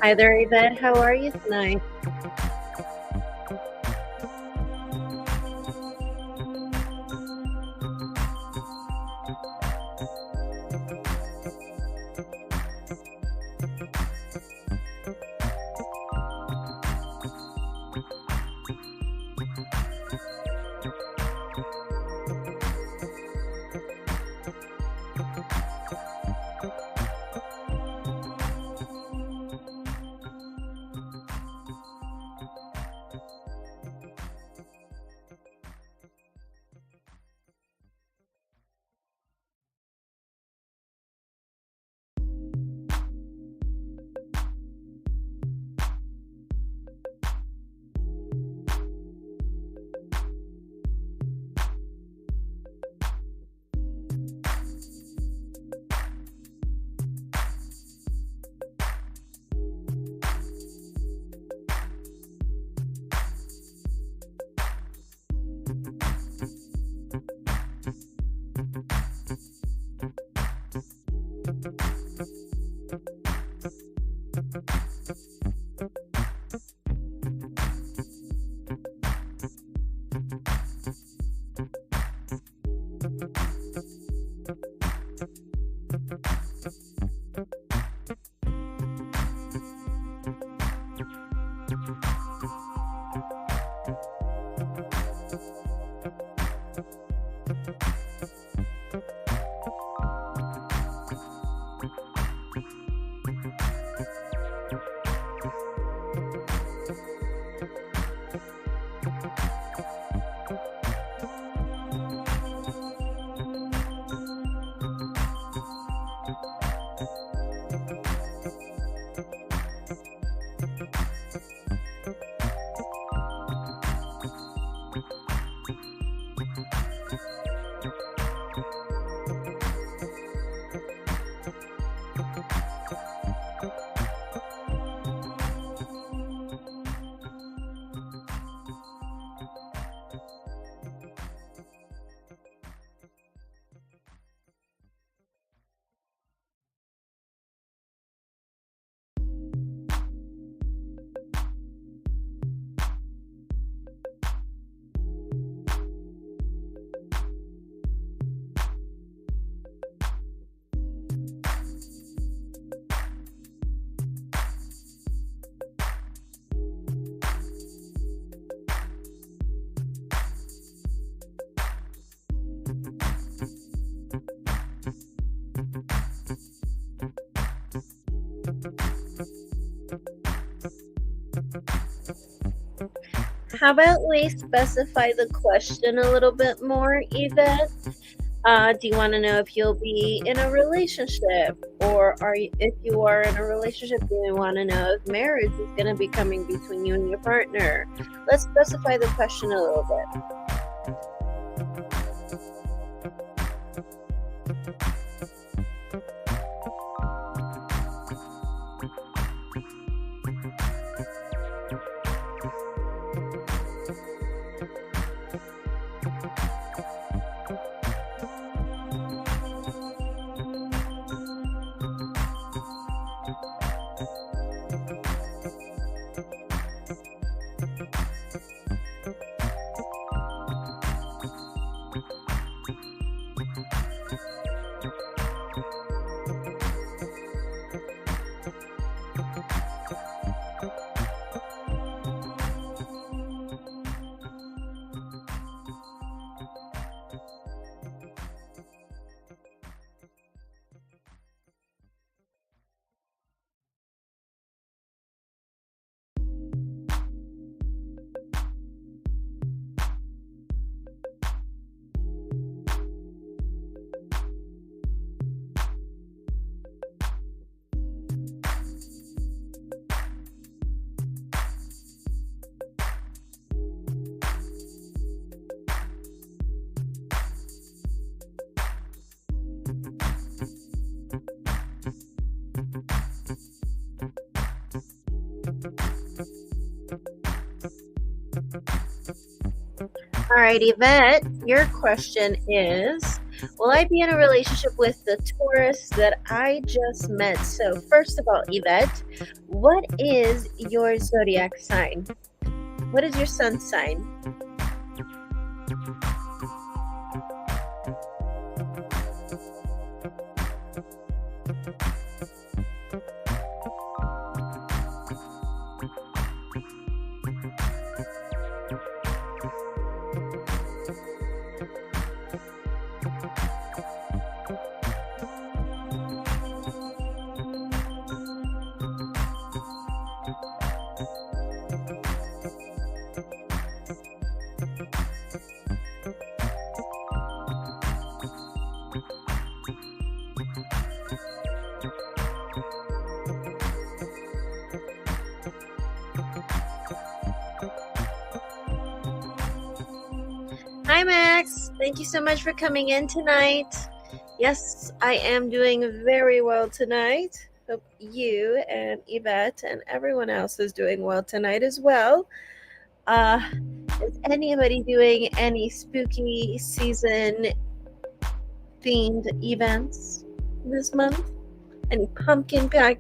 Hi there, Yvette. How are you tonight? How about we specify the question a little bit more, Yvette? Do you want to know if you'll be in a relationship, or if you are in a relationship, do you want to know if marriage is going to be coming between you and your partner? Let's specify the question a little bit. All right, Yvette, your question is, Will I be in a relationship with the Taurus that I just met? So, first of all, Yvette, what is your zodiac sign? What is your sun sign? Hi, Max. Thank you so much for coming in tonight. Yes, I am doing very well tonight. Hope you and Yvette and everyone else is doing well tonight as well. Uh, is anybody doing any spooky season themed events this month? Any pumpkin patches,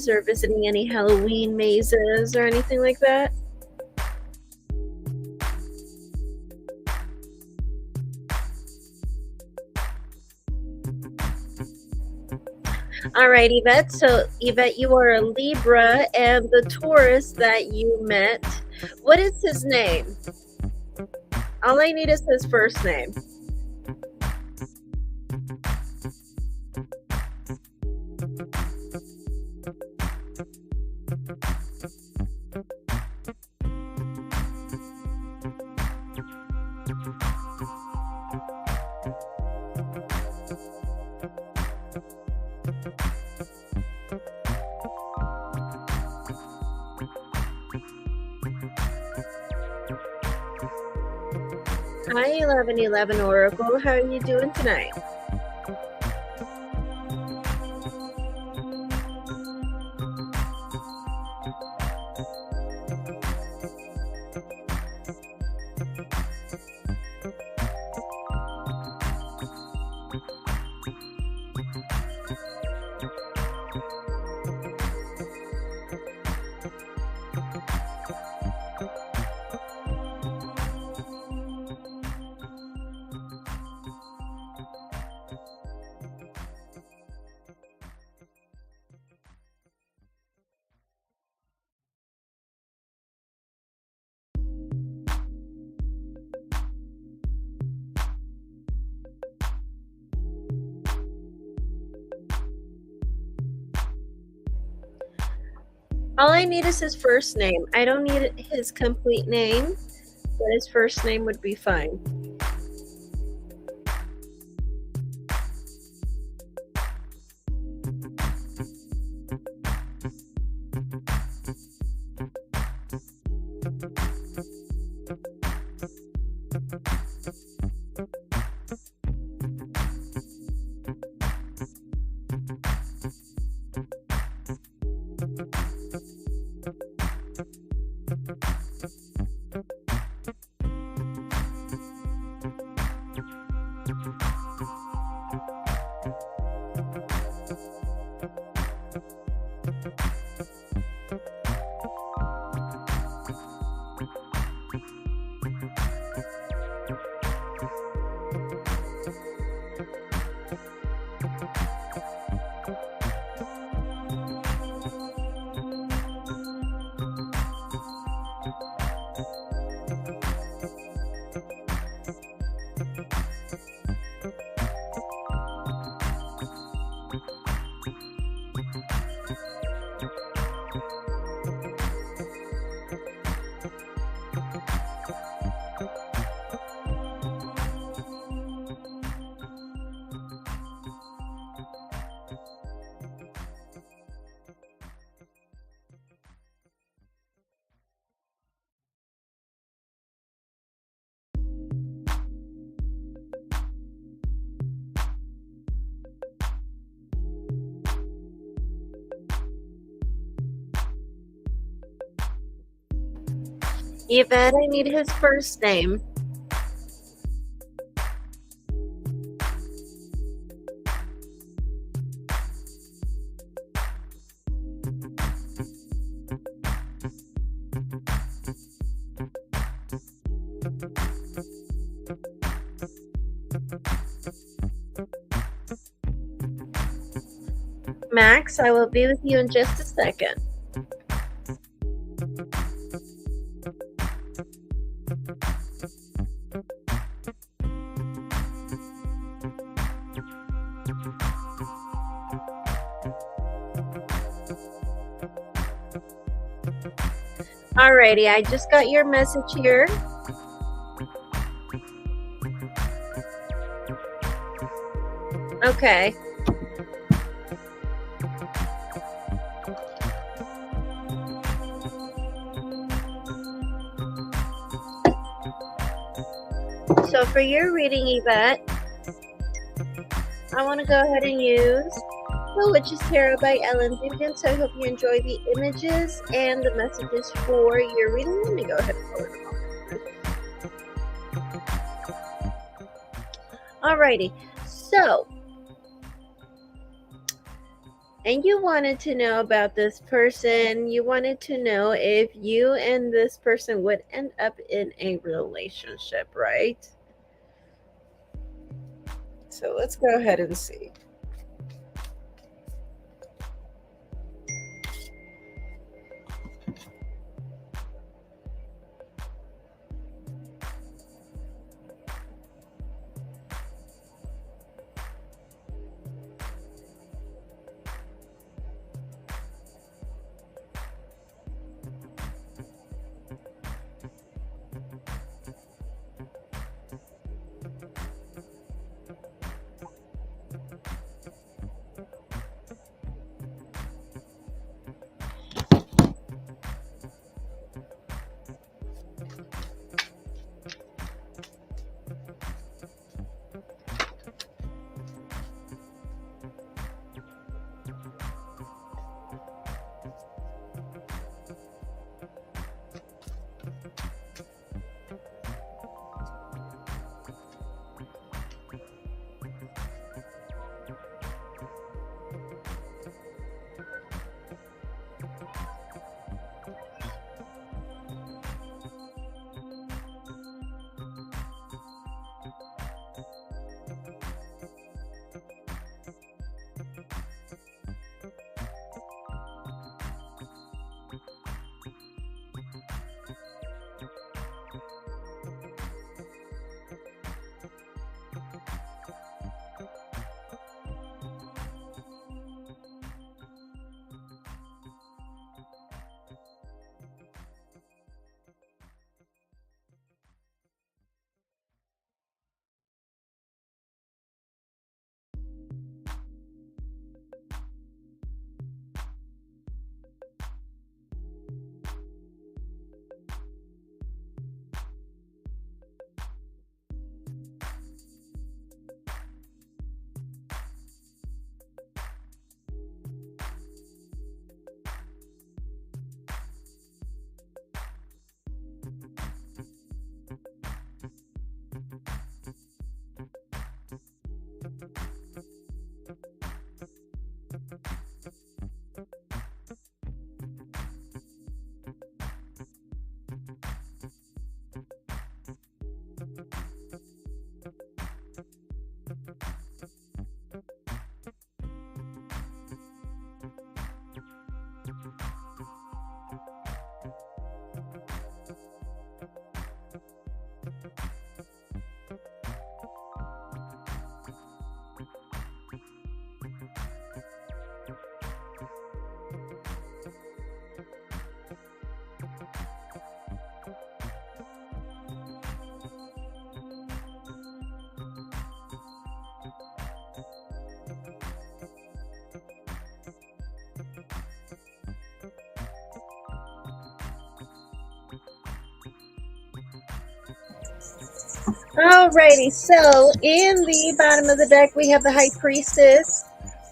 or visiting any Halloween mazes or anything like that? All right, Yvette. So, Yvette, you are a Libra, and the Taurus that you met, what is his name? All I need is his first name. Hi, 1111 Oracle. How are you doing tonight? All I need is his first name. I don't need his complete name, but his first name would be fine. Yvette, I need his first name. Max, I will be with you in just a second. Alrighty, I just got your message here. Okay. So for your reading, Yvette, I want to go ahead and use The Witch's Tarot by Ellen Dugan. So I hope you enjoy the images and the messages for your reading. Let me go ahead and pull it off. Alrighty, so, and you wanted to know about this person. You wanted to know if you and this person would end up in a relationship, right? So let's go ahead and see. Alrighty, so in the bottom of the deck, we have the High Priestess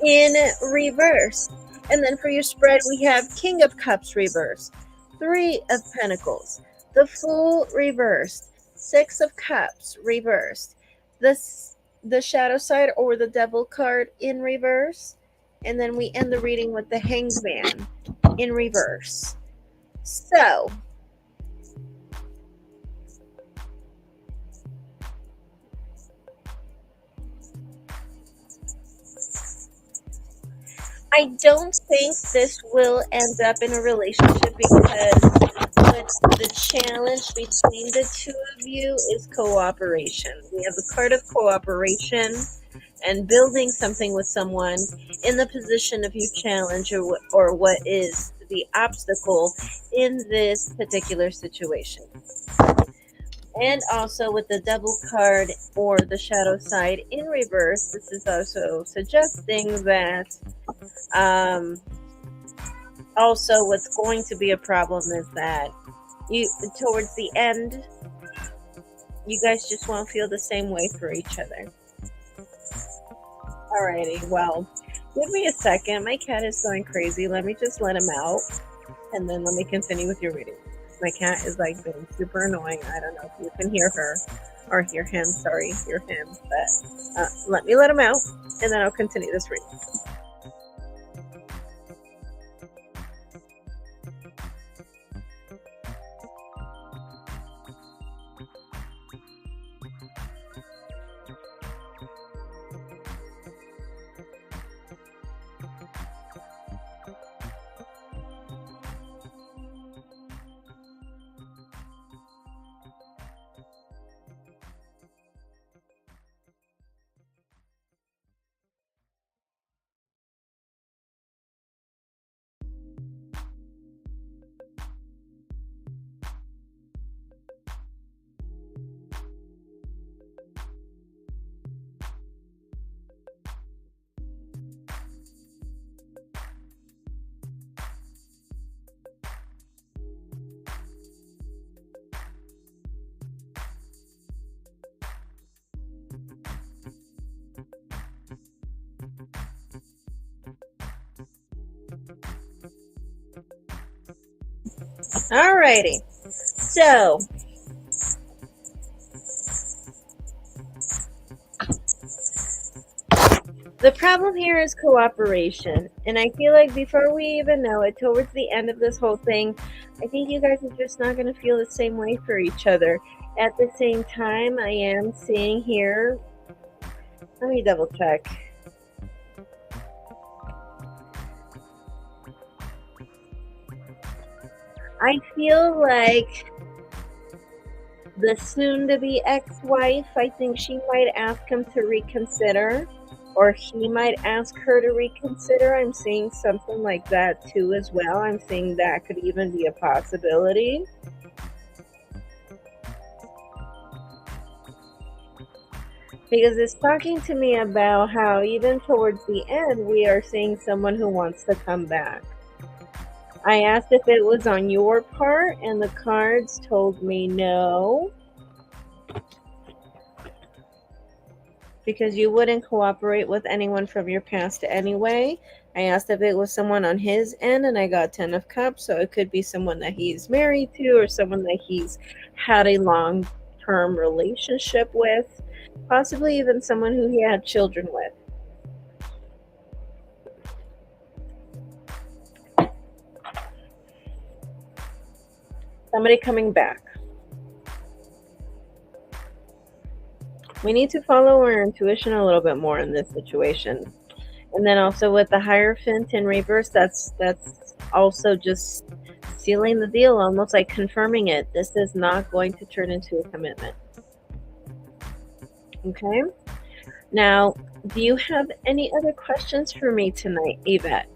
in reverse. And then for your spread, we have King of Cups reversed, Three of Pentacles, the Fool reversed, Six of Cups reversed, the Shadow side or the Devil card in reverse. And then we end the reading with the Hanged Man in reverse. So, I don't think this will end up in a relationship because what the challenge between the two of you is cooperation. We have the card of cooperation and building something with someone in the position of you challenge, or what is the obstacle in this particular situation. And also with the double card or the shadow side in reverse, this is also suggesting that um, also what's going to be a problem is that you towards the end you guys just won't feel the same way for each other. Alrighty, well, give me a second. My cat is going crazy. Let me just let him out, and then let me continue with your reading. My cat is like being super annoying. I don't know if you can hear her or hear him. Sorry, hear him. But let me let him out, and then I'll continue this reading. Alrighty, so the problem here is cooperation, and I feel like before we even know it, towards the end of this whole thing, I think you guys are just not going to feel the same way for each other. At the same time, I am seeing here, let me double check. I feel like the soon-to-be ex-wife, I think she might ask him to reconsider, or he might ask her to reconsider. I'm seeing something like that too as well. I'm seeing that could even be a possibility. Because it's talking to me about how even towards the end, we are seeing someone who wants to come back. I asked if it was on your part, and the cards told me no. Because you wouldn't cooperate with anyone from your past anyway. I asked if it was someone on his end, and I got 10 of Cups, so it could be someone that he's married to or someone that he's had a long-term relationship with, possibly even someone who he had children with. Somebody coming back. We need to follow our intuition a little bit more in this situation. And then also with the Hierophant in reverse, that's also just sealing the deal, almost like confirming it. This is not going to turn into a commitment. Okay? Now, do you have any other questions for me tonight, Yvette?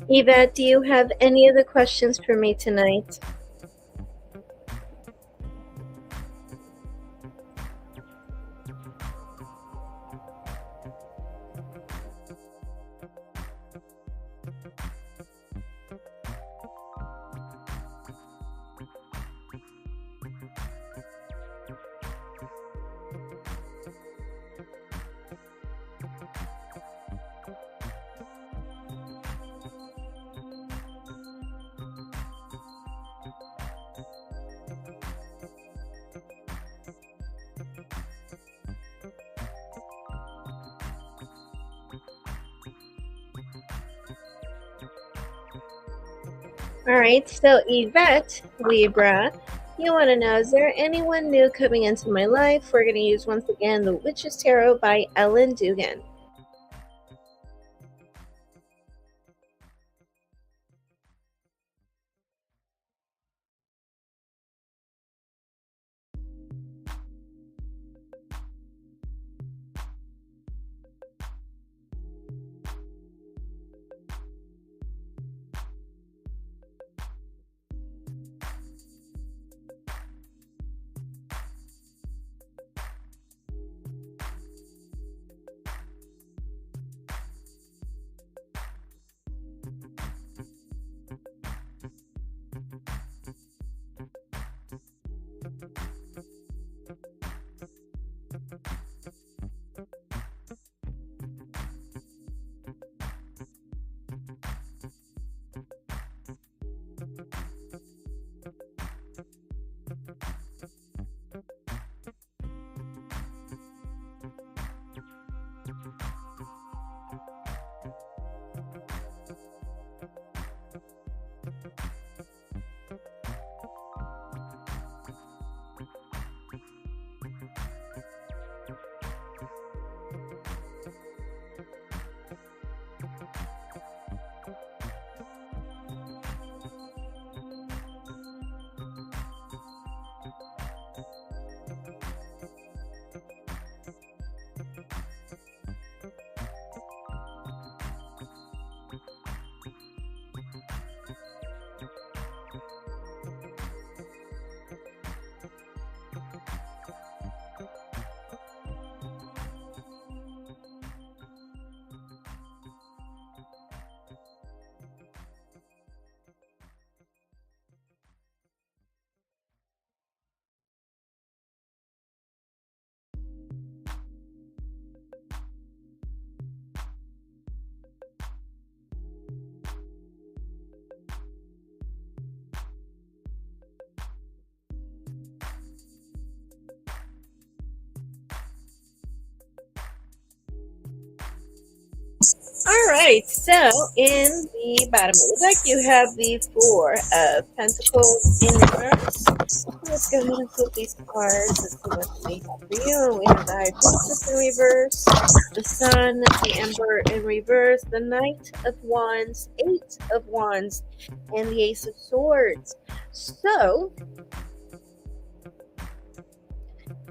Yvette, do you have any other questions for me tonight? All right, so Yvette, Libra, you want to know, is there anyone new coming into my life? We're going to use once again The Witch's Tarot by Ellen Dugan. All right, so in the bottom of the deck, you have the Four of Pentacles in reverse. Let's go ahead and flip these cards. Let's see what they have for you. We have the High Priestess in reverse, the Sun, the Emperor in reverse, the Knight of Wands, Eight of Wands, and the Ace of Swords. So,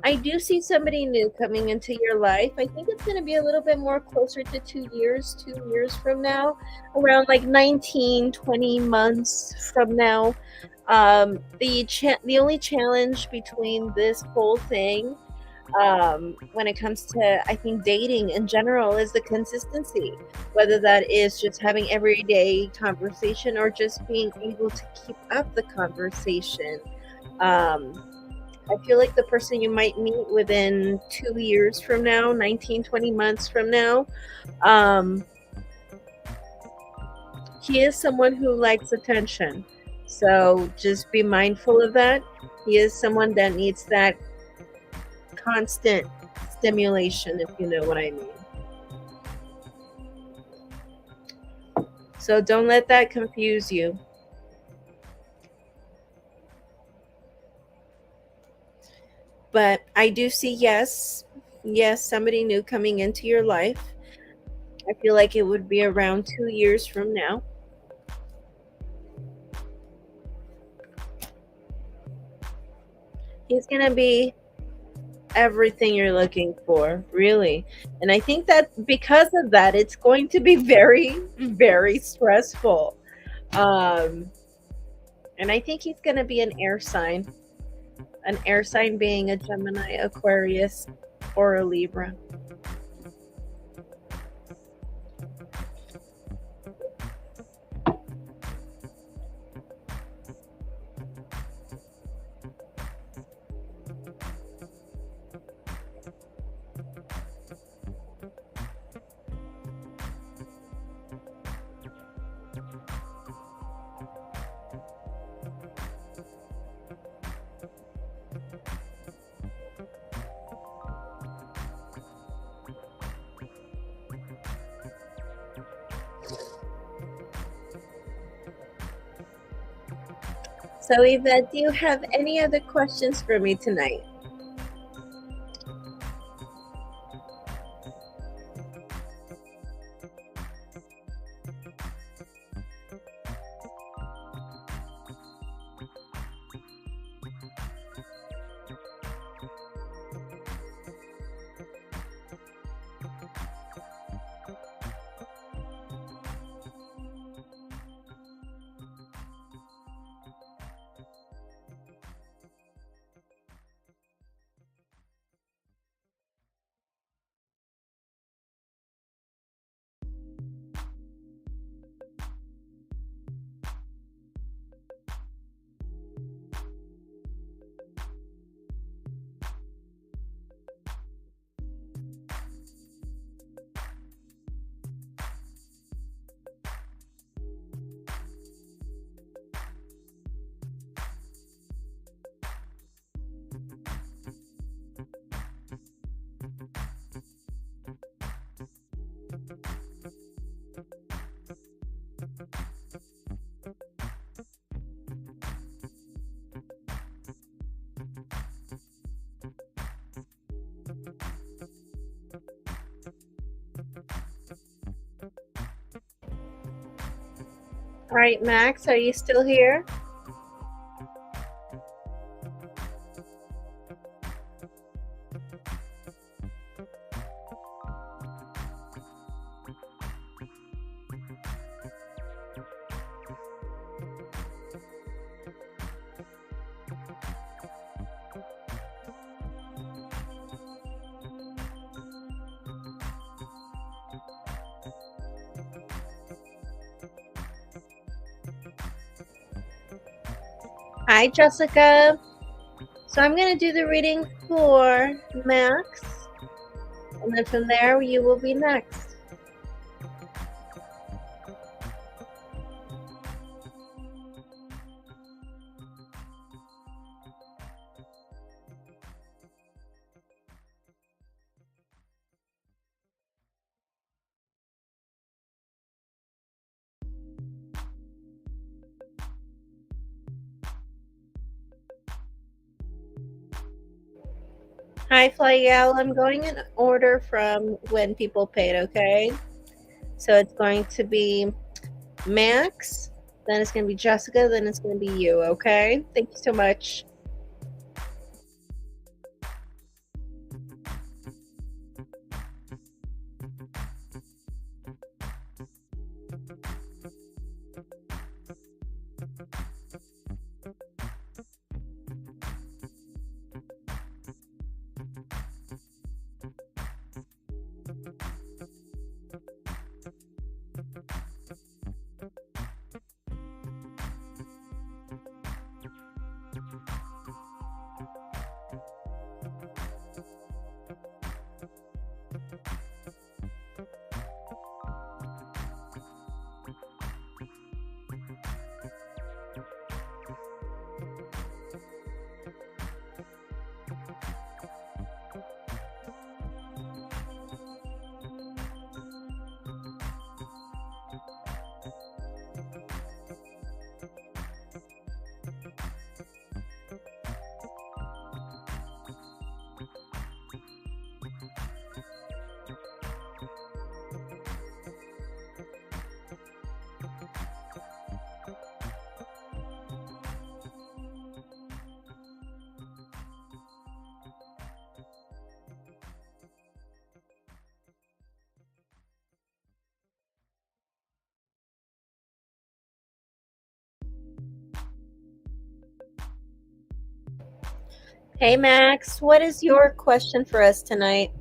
I do see somebody new coming into your life. I think it's going to be a little bit more closer to 2 years from now, around like 19, 20 months from now. The only challenge between this whole thing, when it comes to, I think, dating in general, is the consistency, whether that is just having everyday conversation or just being able to keep up the conversation. I feel like the person you might meet within 2 years from now, 19, 20 months from now, um, he is someone who likes attention. So just be mindful of that. He is someone that needs that constant stimulation, if you know what I mean. So don't let that confuse you. But I do see, yes, somebody new coming into your life. I feel like it would be around 2 years from now. He's going to be everything you're looking for, really. And I think that because of that, it's going to be very, very stressful. Um, and I think he's going to be an air sign being a Gemini, Aquarius, or a Libra. So, Yvette, do you have any other questions for me tonight? All right, Max, are you still here? Hi, Jessica. So I'm going to do the reading for Max, and then from there you will be next. Hi, Flyal. I'm going in order from when people paid, okay? So it's going to be Max, then it's going to be Jessica, then it's going to be you, okay? Thank you so much. Hey Max, what is your question for us tonight?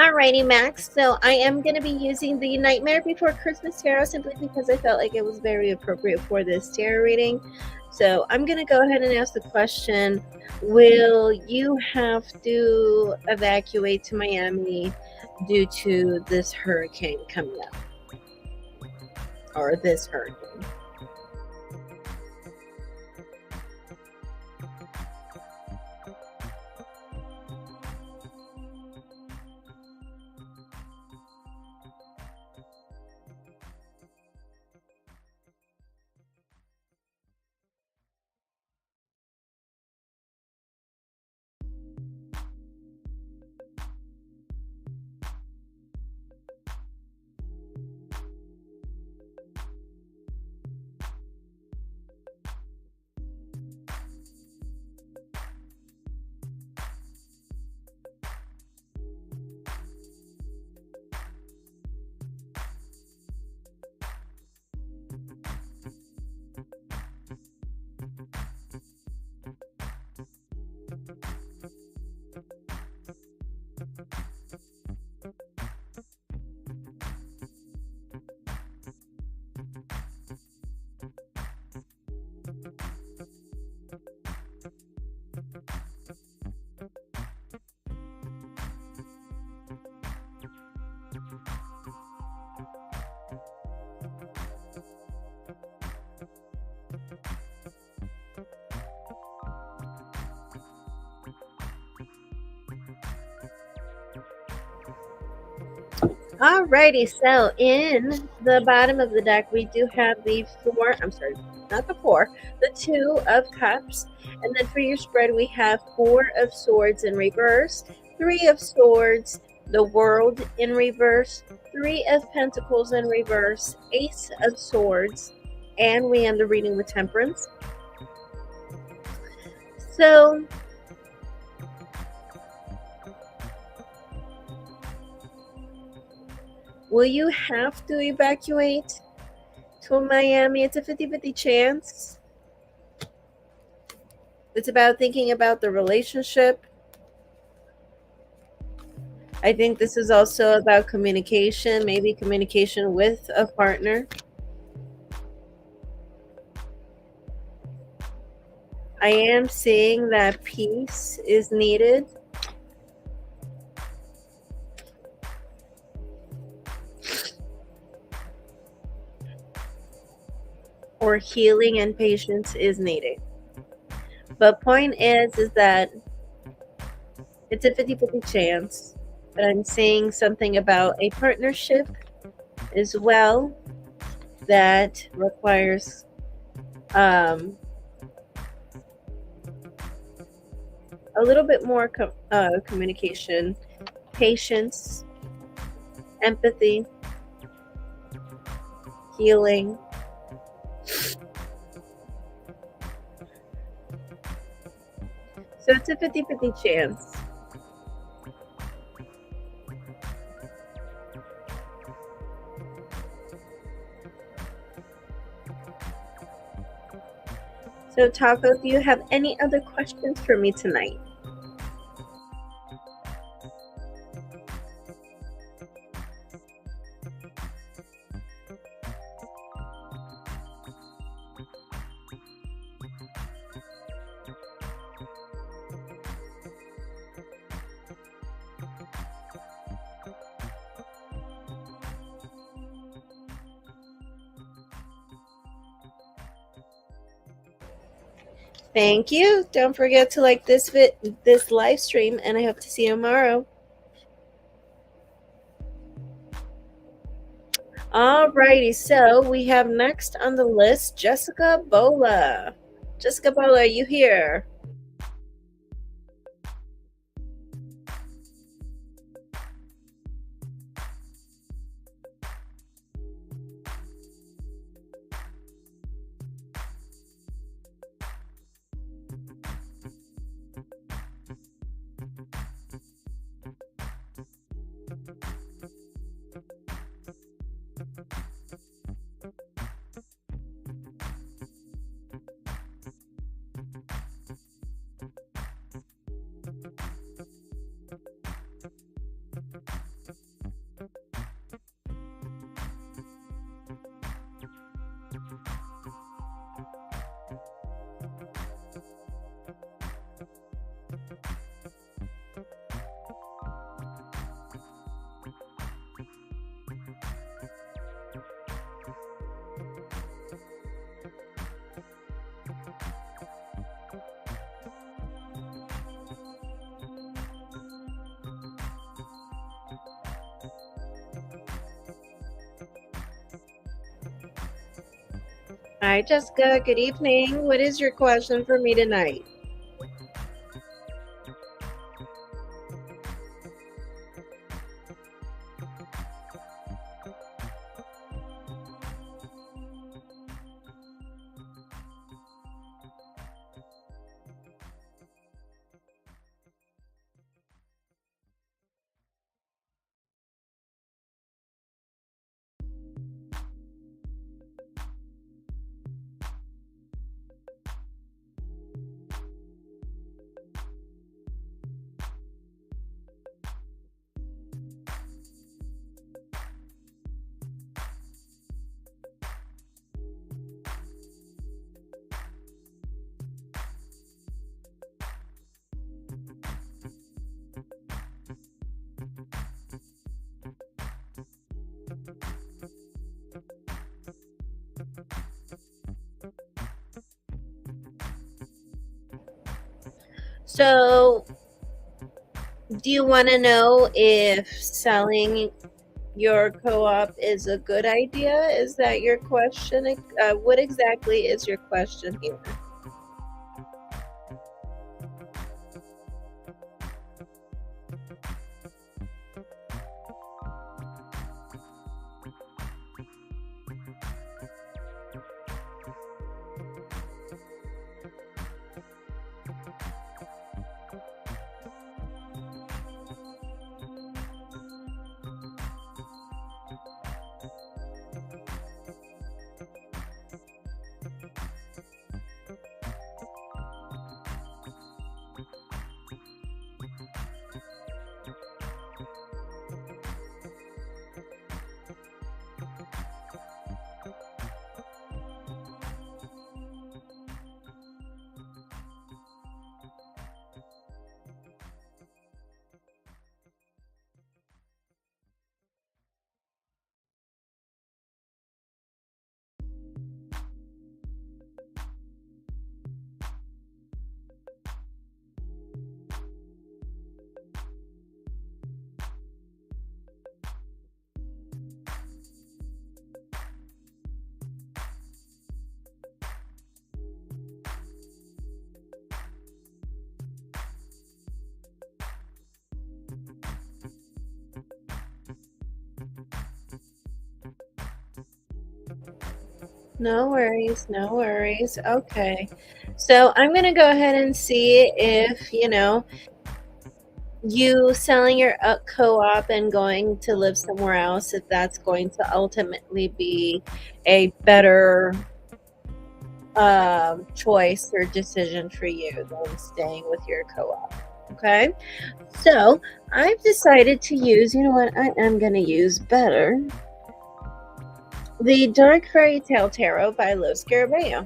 Alrighty, Max. So I am going to be using the Nightmare Before Christmas tarot simply because I felt like it was very appropriate for this tarot reading. So I'm going to go ahead and ask the question, will you have to evacuate to Miami due to this hurricane coming up? Or this hurricane? Alrighty, so in the bottom of the deck, we do have the four, I'm sorry, not the four, the 2 of Cups. And then for your spread, we have 4 of Swords in reverse, 3 of Swords, the World in reverse, 3 of Pentacles in reverse, Ace of Swords, and we end the reading with Temperance. So Will you have to evacuate to Miami? It's a 50-50 chance. It's about thinking about the relationship. I think this is also about communication, maybe communication with a partner. I am seeing that peace is needed. Or healing and patience is needed. But point is that it's a 50-50 chance. But I'm seeing something about a partnership as well that requires a little bit more communication, patience, empathy, healing. So it's a 50-50 chance. So Taco, do you have any other questions for me tonight? Thank you. Don't forget to like this live stream, and I hope to see you tomorrow. Alrighty, so we have next on the list Jessica Bola. Jessica Bola, are you here? Hi, Jessica. Good evening. What is your question for me tonight? So, do you want to know if selling your co-op is a good idea? Is that your question? What exactly is your question here? No worries, no worries. Okay. So I'm going to go ahead and see if, you selling your co-op and going to live somewhere else, if that's going to ultimately be a better choice or decision for you than staying with your co-op. Okay. So I've decided to use, you know what, I am going to use better the Dark Fairy Tale Tarot by Los Garabello.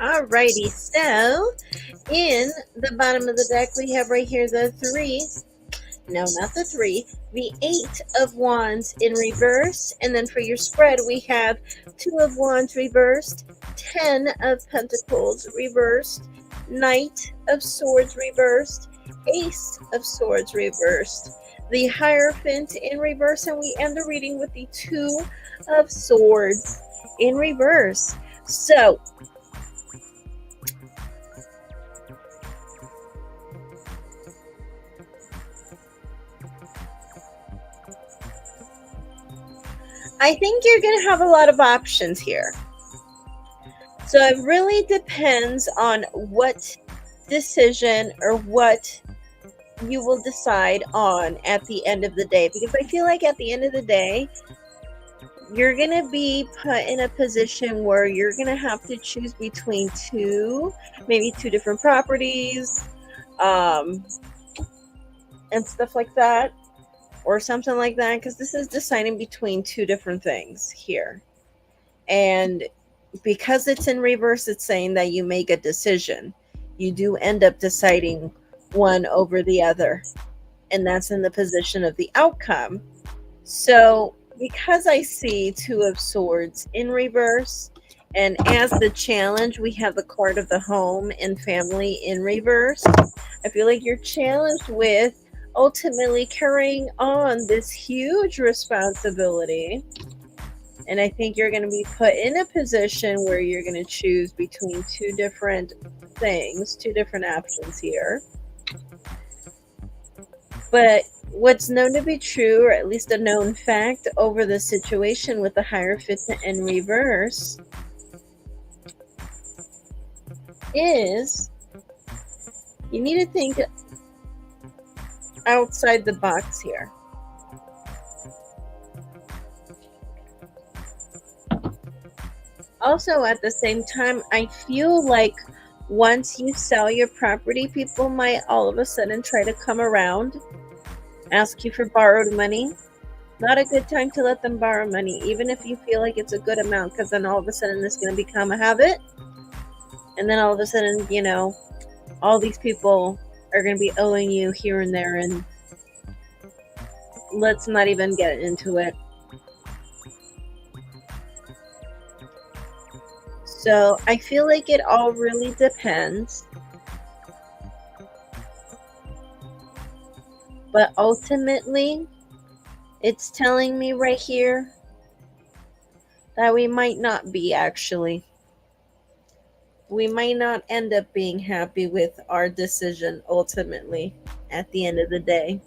Alrighty, so in the bottom of the deck, we have right here the three, no, not the three, the Eight of Wands in reverse. And then for your spread, we have Two of Wands reversed, Ten of Pentacles reversed, Knight of Swords reversed, Ace of Swords reversed, the Hierophant in reverse, and we end the reading with the Two of Swords in reverse. So, I think you're going to have a lot of options here. So it really depends on what decision or what you will decide on at the end of the day. Because I feel like at the end of the day, you're going to be put in a position where you're going to have to choose between maybe two different properties, and stuff like that, or something like that, because this is deciding between two different things here. And because it's in reverse, it's saying that you make a decision. You do end up deciding one over the other, and that's in the position of the outcome. So because I see Two of Swords in reverse, and as the challenge, we have the card of the home and family in reverse. I feel like you're challenged with ultimately carrying on this huge responsibility. And I think you're going to be put in a position where you're going to choose between two different things, two different options here. But what's known to be true, or at least a known fact, over the situation with the Hierophant in reverse is you need to think outside the box here. Also, at the same time, I feel like once you sell your property, people might all of a sudden try to come around, ask you for borrowed money. Not a good time to let them borrow money, even if you feel like it's a good amount, because then all of a sudden it's going to become a habit. And then all of a sudden, you know, all these people are going to be owing you here and there. And let's not even get into it. So I feel like it all really depends. But ultimately, it's telling me right here that we might not be actually. We might not end up being happy with our decision ultimately at the end of the day.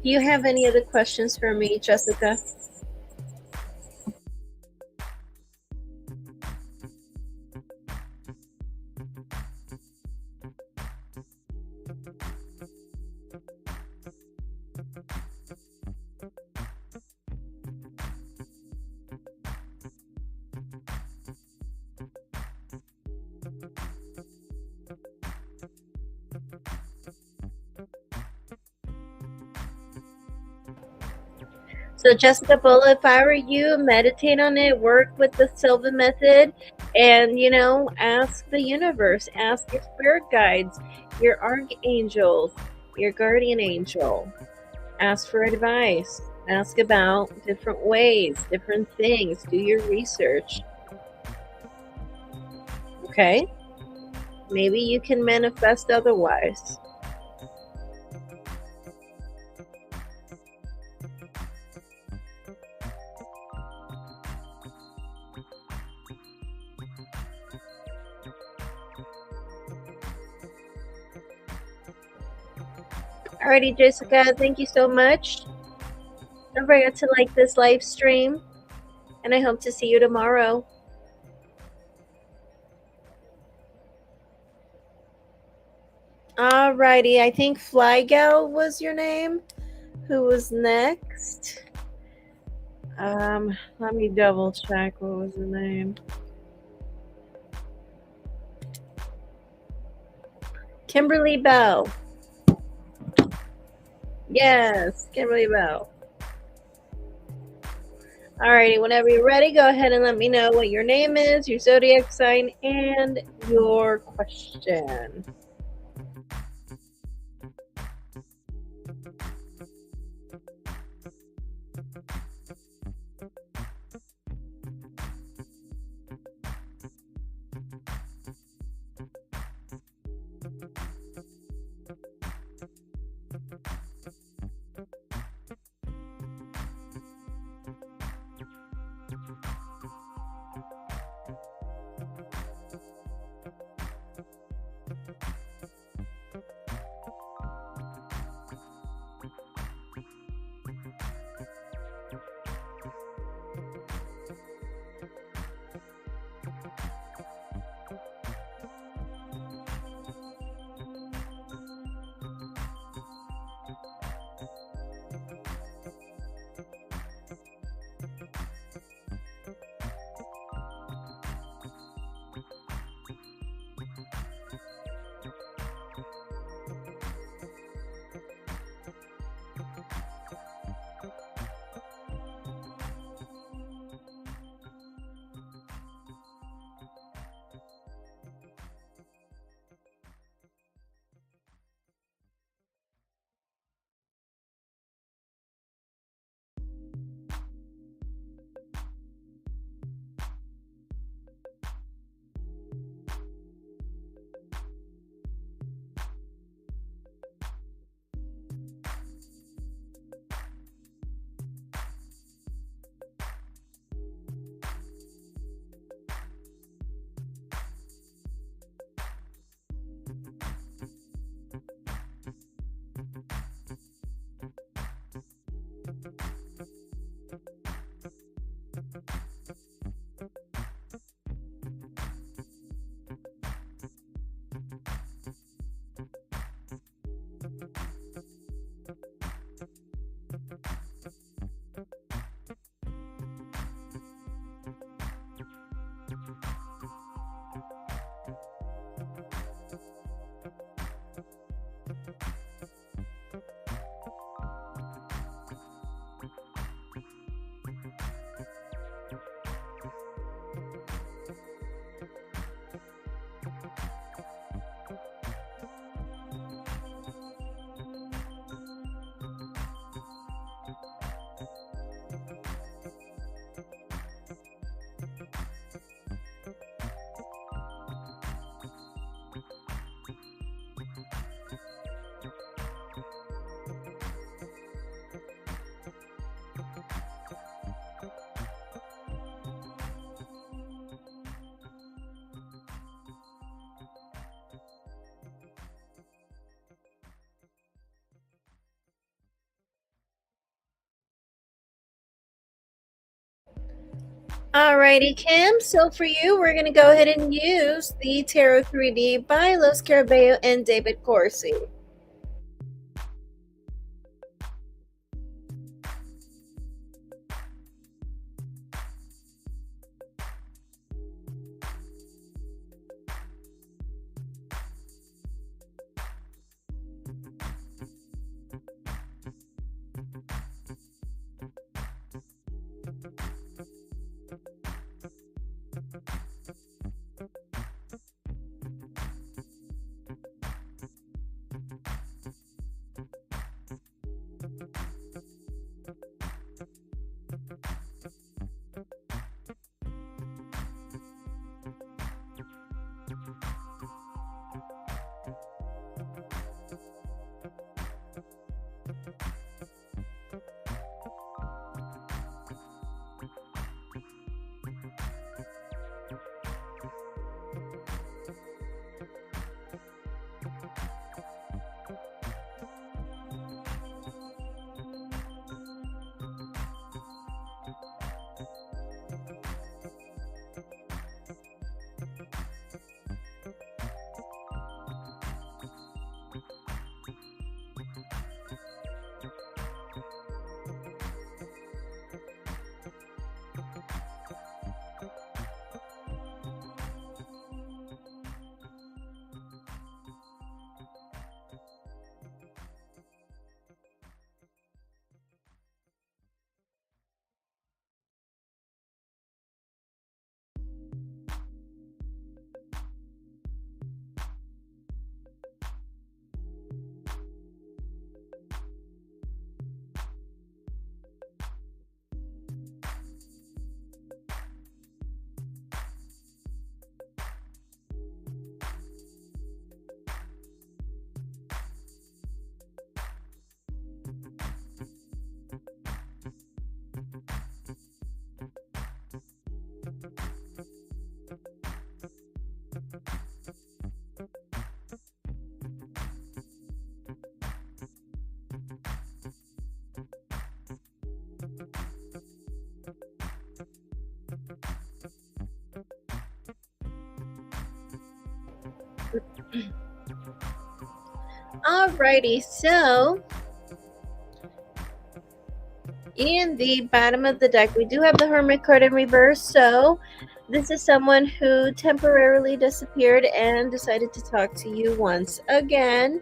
Do you have any other questions for me, Jessica? So, Jessica Bola, if I were you, meditate on it, work with the Silva method, and, you know, ask the universe, ask your spirit guides, your archangel, your guardian angel. Ask for advice. Ask about different ways, different things. Do your research. Okay? Maybe you can manifest otherwise. Alrighty, Jessica, thank you so much. Don't forget to like this live stream, and I hope to see you tomorrow. Alrighty, I think Flygal was your name. Who was next? Let me double check what was the name. Kimberly Bell. Yes, Kimberly Bell. Alrighty, whenever you're ready, go ahead and let me know what your name is, your zodiac sign, and your question. Alrighty, Kim. So for you, we're going to go ahead and use the Tarot 3D by Los Carabello and David Corsi. Alrighty, so in the bottom of the deck, we do have the Hermit card in reverse. So this is someone who temporarily disappeared and decided to talk to you once again.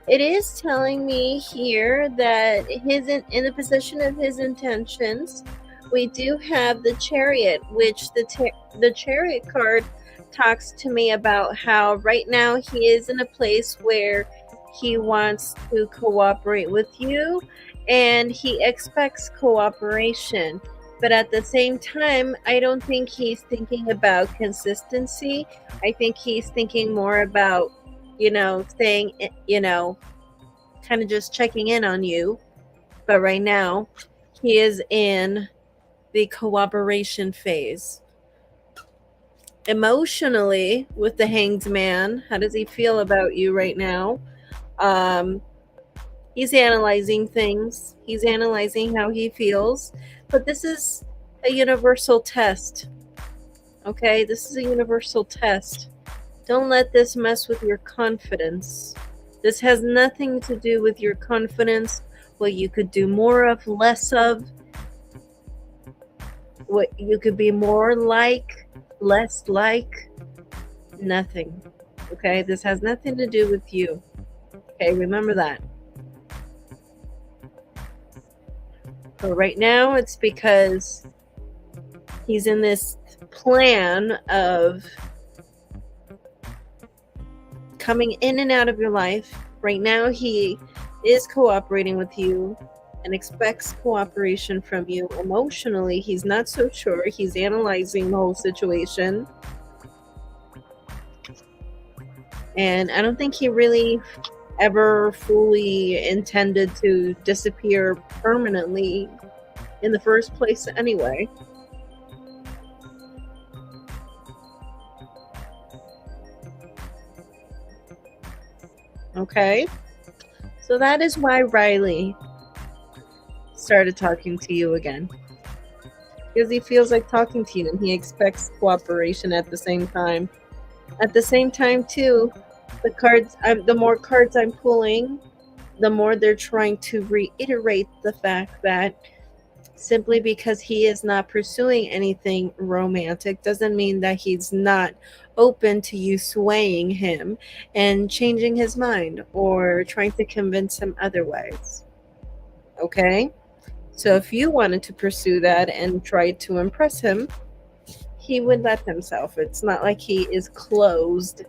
It is telling me here that in the position of his intentions, we do have the Chariot, which the Chariot card talks to me about how right now he is in a place where he wants to cooperate with you and he expects cooperation. But at the same time, I don't think he's thinking about consistency. I think he's thinking more about, saying, kind of just checking in on you. But right now, he is in the cooperation phase. Emotionally, with the Hanged Man, how does he feel about you right now? He's analyzing things. He's analyzing how he feels. But this is a universal test. Okay? This is a universal test. Don't let this mess with your confidence. This has nothing to do with your confidence, what you could do more of, less of, what you could be more like, less like. Nothing. Okay? This has nothing to do with you. Okay? Remember that. But right now, it's because he's in this plan of coming in and out of your life. Right now, he is cooperating with you and expects cooperation from you. Emotionally, he's not so sure. He's analyzing the whole situation. And I don't think he really ever fully intended to disappear permanently in the first place anyway. Okay? So that is why Riley started talking to you again. because he feels like talking to you and he expects cooperation at the same time. At the same time, too, the more cards I'm pulling, the more they're trying to reiterate the fact that simply because he is not pursuing anything romantic doesn't mean that he's not open to you swaying him and changing his mind or trying to convince him otherwise. Okay? So if you wanted to pursue that and try to impress him, he would let himself. It's not like he is closed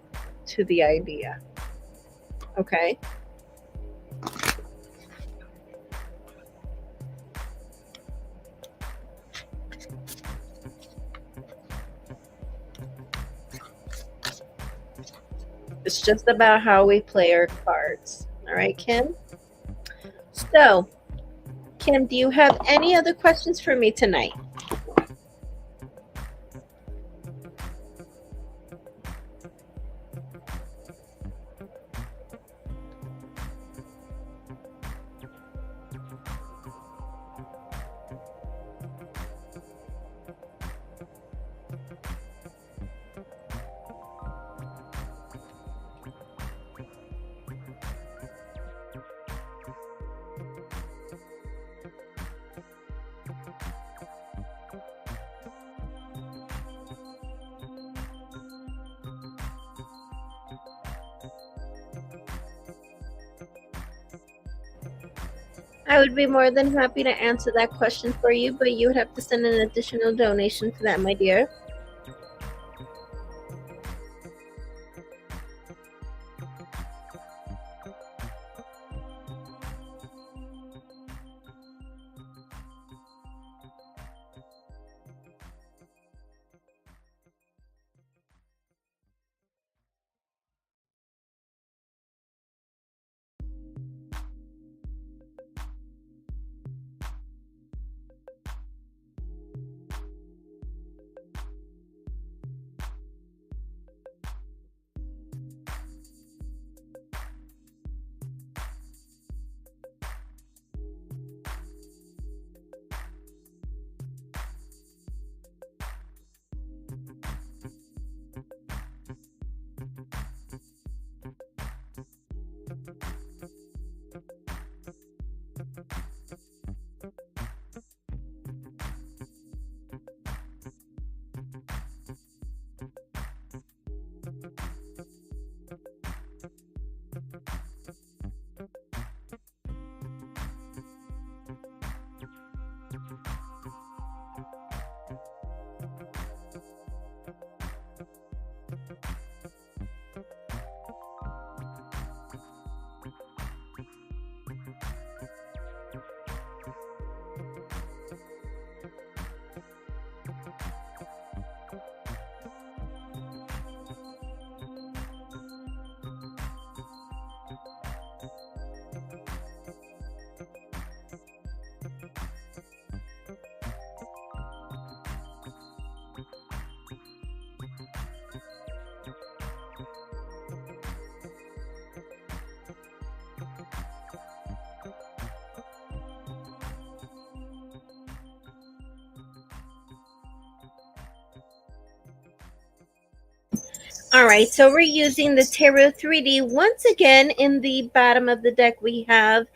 to the idea. Okay? It's just about how we play our cards. All right, Kim? So, Kim, do you have any other questions for me tonight? I would be more than happy to answer that question for you, but you would have to send an additional donation for that, my dear. All right, so we're using the Tarot 3D. Once again, in the bottom of the deck, we have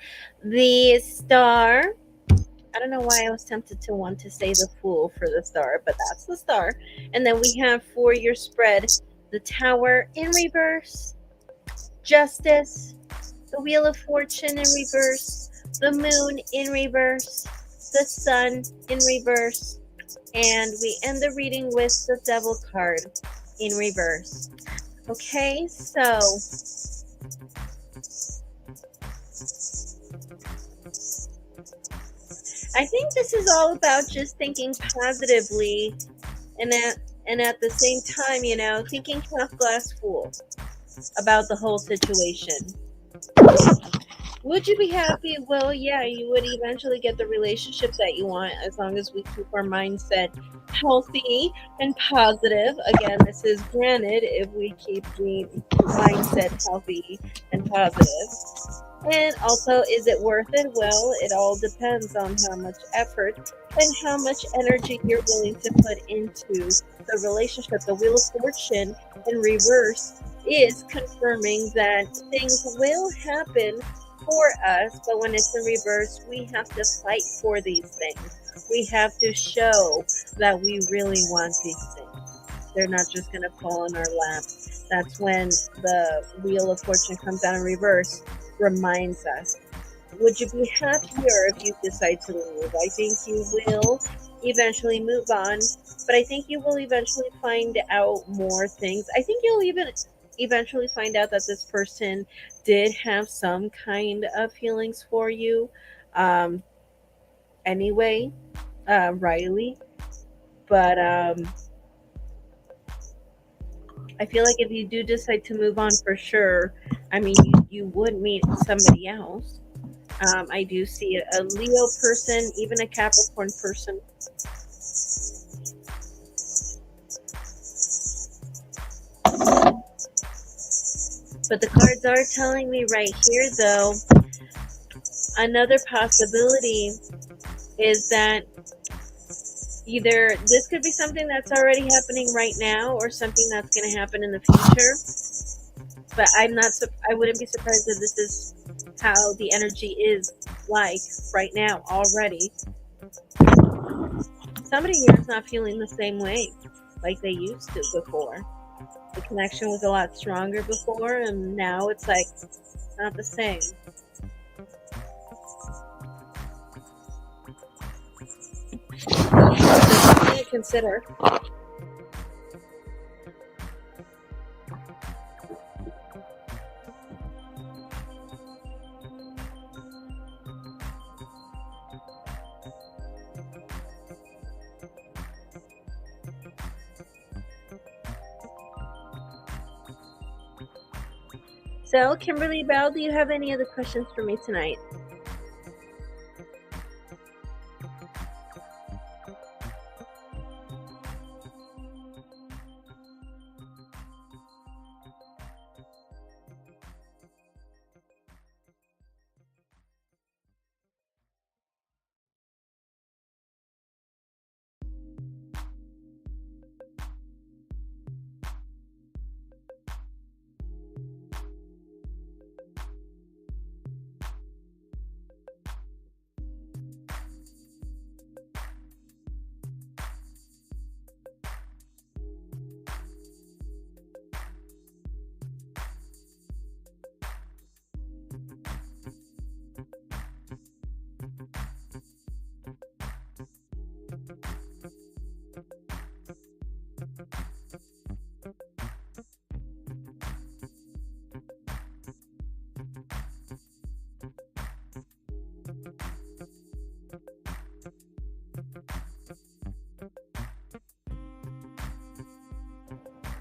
the Star. I don't know why I was tempted to want to say the Fool for the Star, but that's the Star. And then we have for your spread the Tower in reverse, Justice, the Wheel of Fortune in reverse, the Moon in reverse, the Sun in reverse, and we end the reading with the Devil card in reverse. Okay, so I think this is all about just thinking positively and at the same time, thinking half glass full about the whole situation. Would you be happy? Well, yeah, you would eventually get the relationship that you want as long as we keep our mindset healthy and positive. Again, this is granted if we keep the mindset healthy and positive. And also, is it worth it? Well, it all depends on how much effort and how much energy you're willing to put into the relationship. The Wheel of Fortune in reverse is confirming that things will happen for us, but when it's in reverse, we have to fight for these things. We have to show that we really want these things. They're not just going to fall in our lap. That's when the Wheel of Fortune comes out in reverse, reminds us. Would you be happier if you decide to leave? I think you will eventually move on, but I think you will eventually find out more things. I think you'll even eventually find out that this person did have some kind of feelings for you um, anyway, Riley. But I feel like if you do decide to move on for sure, I mean, you would meet somebody else. I do see a Leo person, even a Capricorn person. But the cards are telling me right here, though, another possibility is that either this could be something that's already happening right now or something that's going to happen in the future. But I wouldn't be surprised if this is how the energy is like right now already. Somebody here is not feeling the same way like they used to before. The connection was a lot stronger before, and now it's like not the same. So something to consider. So, Kimberly Bell, do you have any other questions for me tonight?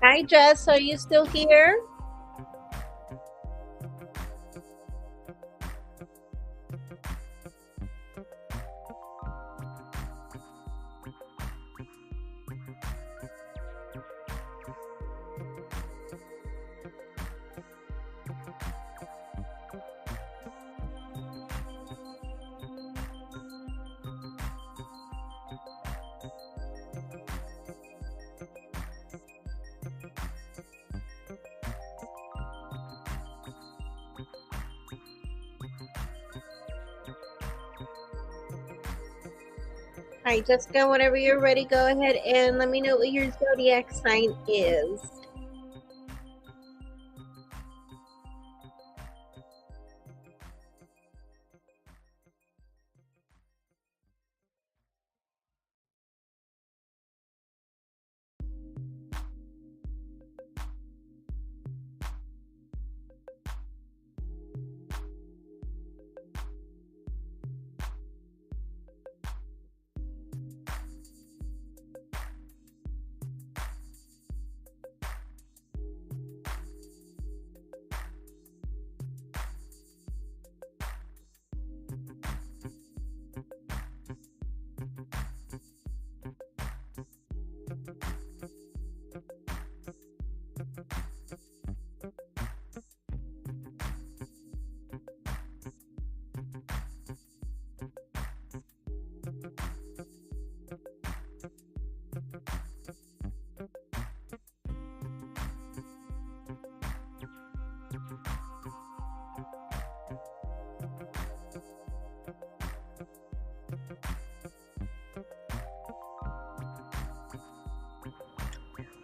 Hi, Jess. Are you still here? Hi, Jessica. Whenever you're ready, go ahead and let me know what your zodiac sign is.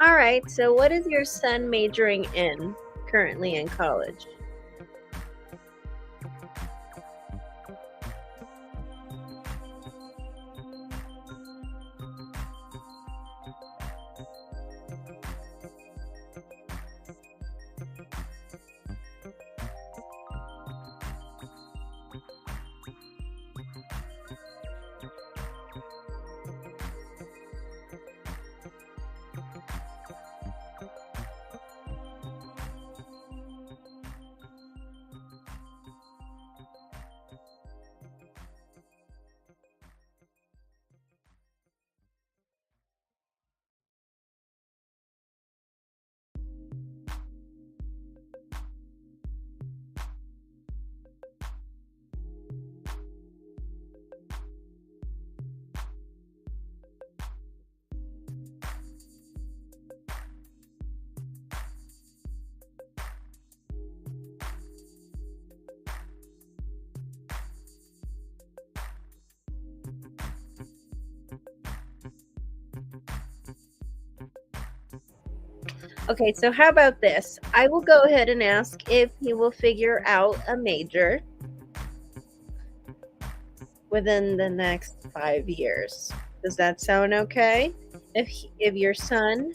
All right, so what is your son majoring in currently in college? Okay, so how about this? I will go ahead and ask if he will figure out a major within the next 5 years. Does that sound okay? If your son,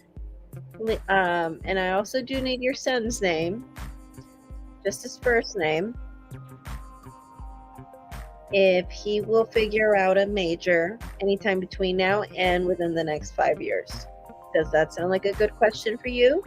and I also do need your son's name, just his first name, if he will figure out a major anytime between now and within the next 5 years. Does that sound like a good question for you?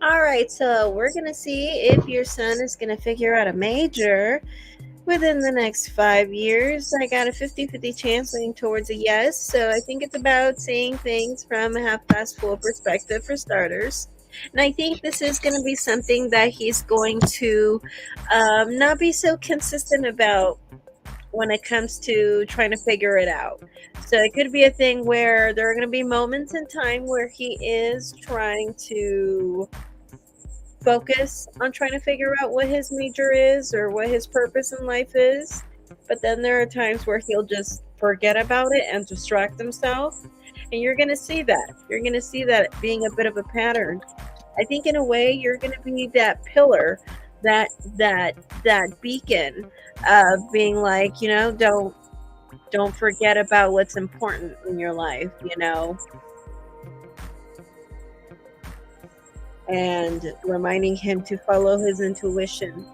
All right, so we're going to see if your son is going to figure out a major within the next 5 years. I got a 50-50 chance leaning towards a yes. So I think it's about seeing things from a half past full perspective for starters. And I think this is going to be something that he's going to not be so consistent about when it comes to trying to figure it out. So it could be a thing where there are going to be moments in time where he is trying to focus on trying to figure out what his major is or what his purpose in life is. But then there are times where he'll just forget about it and distract himself. And you're going to see that. You're going to see that being a bit of a pattern. I think in a way you're going to be that pillar, that that that beacon of being like, don't forget about what's important in your life, and reminding him to follow his intuition.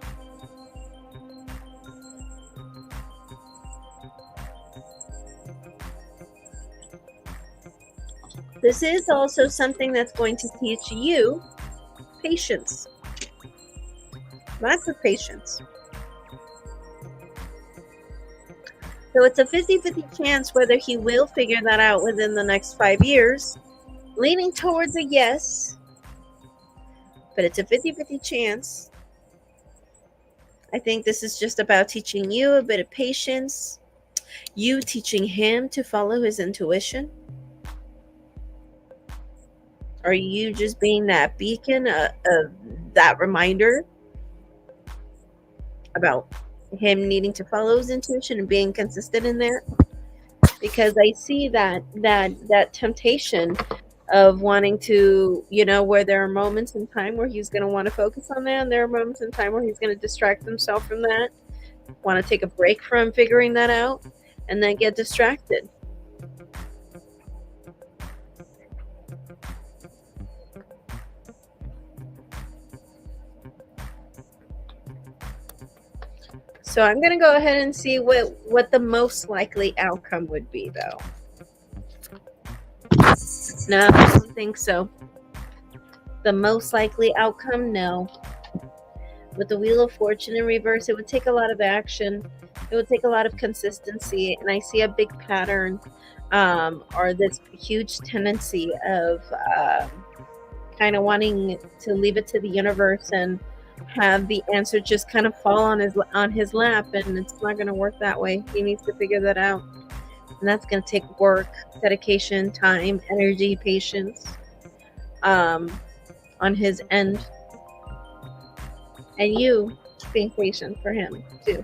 This is also something that's going to teach you patience. Lots of patience. So it's a 50-50 chance whether he will figure that out within the next 5 years, leaning towards a yes, but it's a 50-50 chance. I think this is just about teaching you a bit of patience, you teaching him to follow his intuition. Are you just being that beacon, that reminder about him needing to follow his intuition and being consistent in there? Because I see that temptation of wanting to, where there are moments in time where he's going to want to focus on that, and there are moments in time where he's going to distract himself from that, want to take a break from figuring that out, and then get distracted. So I'm going to go ahead and see what the most likely outcome would be, though. No, I don't think so. The most likely outcome, no. With the Wheel of Fortune in reverse, it would take a lot of action. It would take a lot of consistency, and I see a big pattern, or this huge tendency of kind of wanting to leave it to the universe and have the answer just kind of fall on his lap, and it's not going to work that way. He needs to figure that out, and that's going to take work, dedication, time, energy, patience, on his end, and you being patient for him too.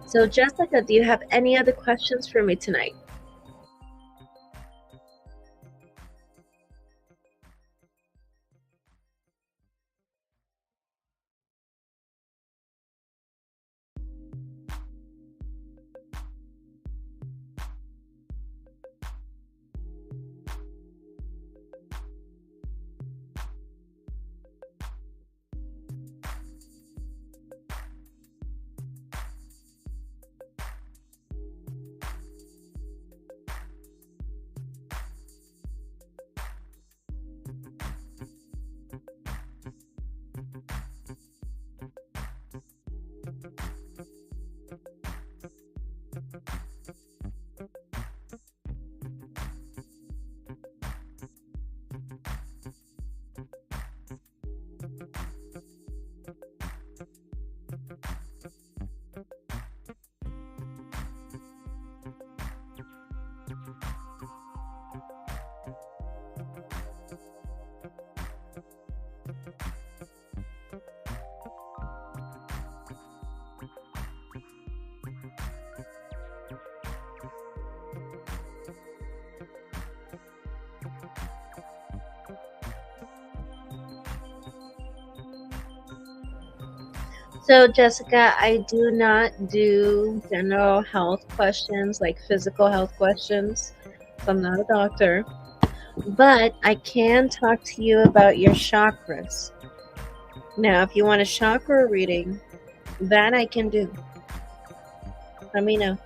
So Jessica, do you have any other questions for me tonight? So, Jessica, I do not do general health questions, like physical health questions. So I'm not a doctor. But I can talk to you about your chakras. Now, if you want a chakra reading, that I can do. Let me know.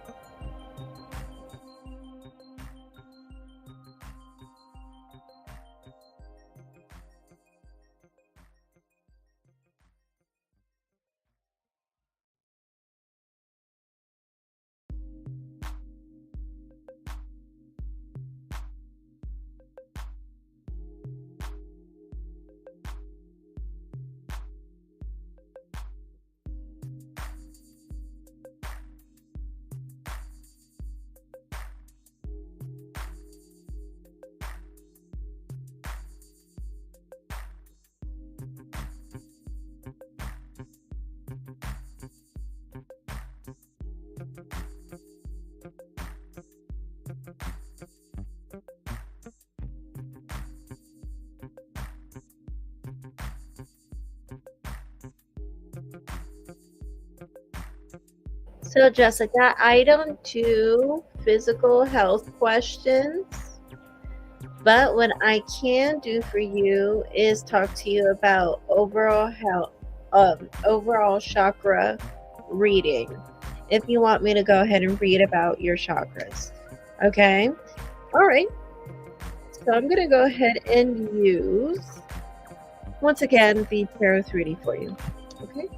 So, Jessica, I don't do physical health questions, but what I can do for you is talk to you about overall health, overall chakra reading. If you want me to go ahead and read about your chakras, okay? All right. So I'm gonna go ahead and use once again the tarot 3D for you. Okay.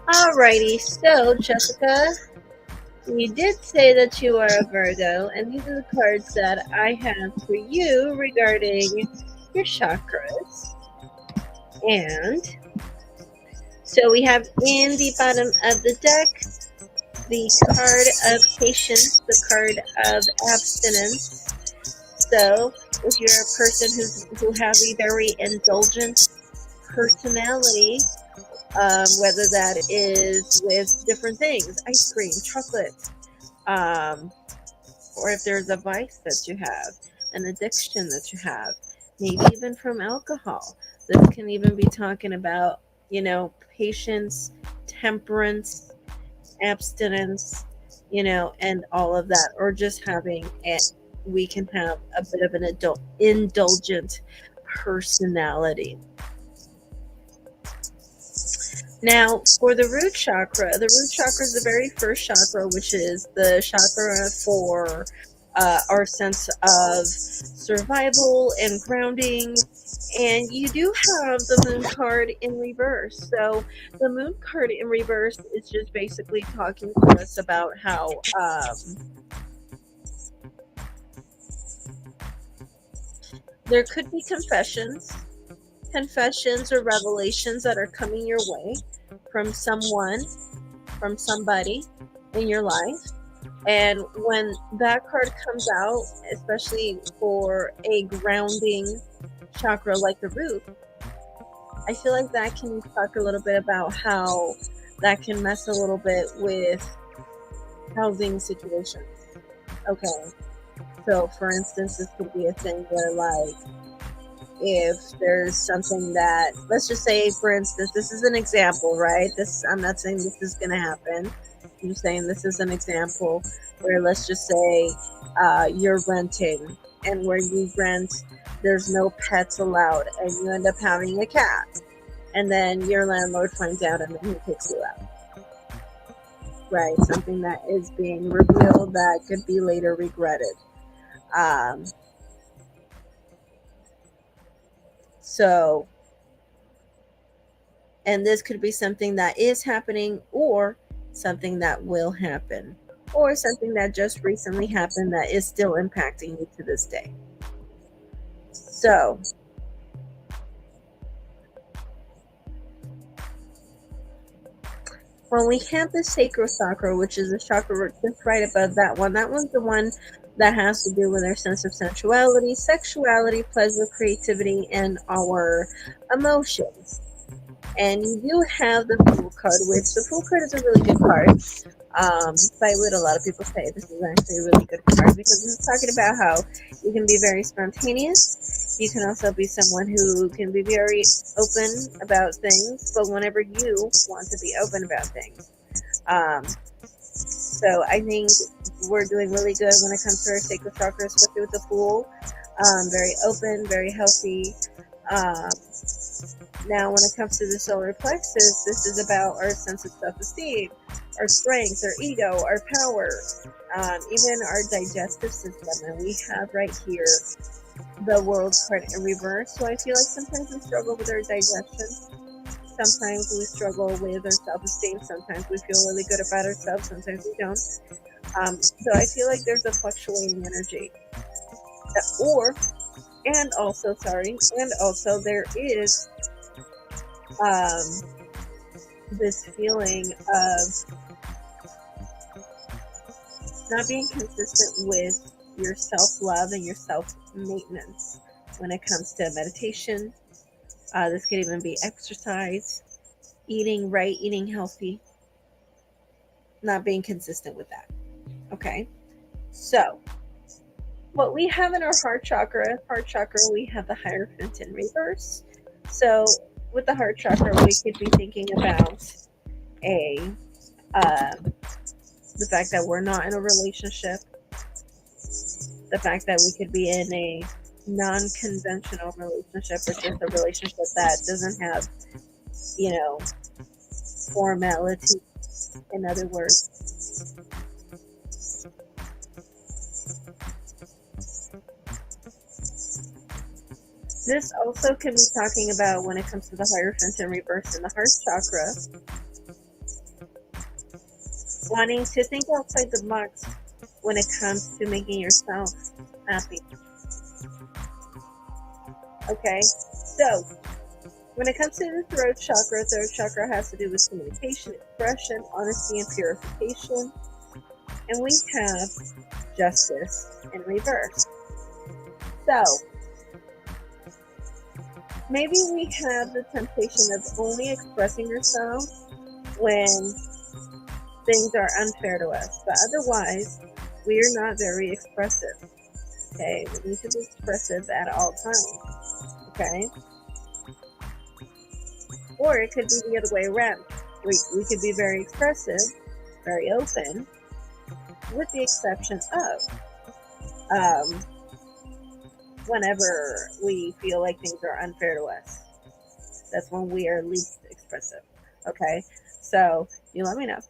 Alrighty, so Jessica, you did say that you are a Virgo, and these are the cards that I have for you regarding your chakras. And so we have in the bottom of the deck the card of patience, the card of abstinence. So if you're a person who has a very indulgent personality, whether that is with different things, ice cream, chocolate, or if there's a vice that you have, an addiction that you have, maybe even from alcohol. This can even be talking about, patience, temperance, abstinence, and all of that, or just having it. We can have a bit of an indulgent personality. Now, for the root chakra is the very first chakra, which is the chakra for our sense of survival and grounding. And you do have the moon card in reverse. So, the moon card in reverse is just basically talking to us about how there could be confessions or revelations that are coming your way from someone, from somebody in your life. And when that card comes out, especially for a grounding chakra like the root, I feel like that can talk a little bit about how that can mess a little bit with housing situations. Okay. So, for instance, this could be a thing where, like, if there's something that, let's just say, for instance, this is an example, right? I'm not saying this is going to happen. I'm just saying this is an example where, let's just say, you're renting, and where you rent, there's no pets allowed, and you end up having a cat, and then your landlord finds out, and then he kicks you out. Right, something that is being revealed that could be later regretted. So, and this could be something that is happening, or something that will happen, or something that just recently happened that is still impacting you to this day. So, when we have the sacral chakra, which is the chakra just right above that one's the one that has to do with our sense of sensuality, sexuality, pleasure, creativity, and our emotions. And you do have the Fool card, which the Fool card is a really good card. Despite what a lot of people say, this is actually a really good card because this is talking about how you can be very spontaneous. You can also be someone who can be very open about things, but whenever you want to be open about things. So I think we're doing really good when it comes to our sacral chakra, especially with the Fool. Very open, very healthy. Um, Now, when it comes to the solar plexus, this is about our sense of self-esteem, our strength, our ego, our power, even our digestive system. And we have right here the world card in reverse. So I feel like sometimes we struggle with our digestion. Sometimes we struggle with our self-esteem. Sometimes we feel really good about ourselves. Sometimes we don't. So I feel like there's a fluctuating energy. And also there is this feeling of not being consistent with your self-love and your self-maintenance when it comes to meditation. This could even be exercise, eating right, eating healthy, not being consistent with that. Okay, so what we have in our heart chakra, we have the Hierophant in reverse. So with the heart chakra, we could be thinking about a the fact that we're not in a relationship, the fact that we could be in a non-conventional relationship or just a relationship that doesn't have, formality, in other words. This also can be talking about when it comes to the Hierophant in reverse in the heart chakra, wanting to think outside the box when it comes to making yourself happy. Okay, so when it comes to the throat chakra has to do with communication, expression, honesty, and purification. And we have Justice in reverse. So maybe we have the temptation of only expressing yourself when things are unfair to us, but otherwise we are not very expressive. Okay, we need to be expressive at all times. Okay, or it could be the other way around. We could be very expressive, very open, with the exception of whenever we feel like things are unfair to us. That's when we are least expressive. Okay, so you let me know.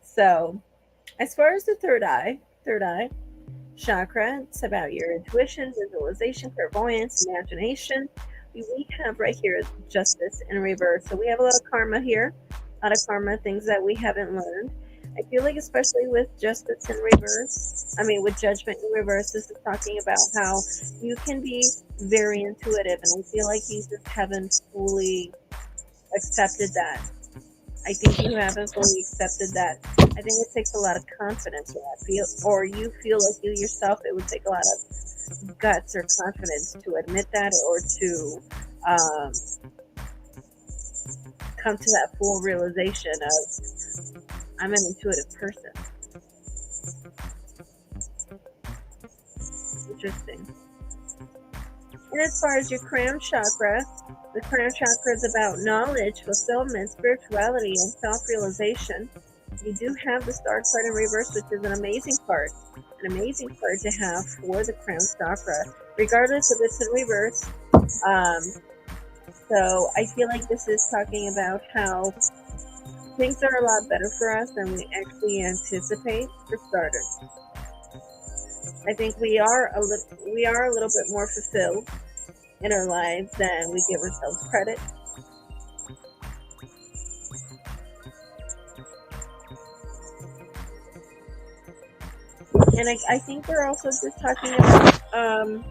So as far as the third eye chakra, it's about your intuition, visualization, clairvoyance, imagination. We have right here Justice in reverse. So we have a lot of karma here, a lot of karma, things that we haven't learned. I feel like especially with Justice in reverse, with Judgment in reverse, this is talking about how you can be very intuitive, and I feel like you just haven't fully accepted that. I think you haven't fully accepted that. I think it takes a lot of confidence, or you feel like you yourself, it would take a lot of guts or confidence to admit that, or to come to that full realization of, I'm an intuitive person. Interesting. And as far as your crown chakra, the crown chakra is about knowledge, fulfillment, spirituality, and self-realization. You do have the Star card in reverse, which is an amazing card to have for the crown chakra, regardless if it's in reverse. So I feel like this is talking about how things are a lot better for us than we actually anticipate, for starters. I think we are a little bit more fulfilled in our lives than we give ourselves credit. And I think we're also just talking about,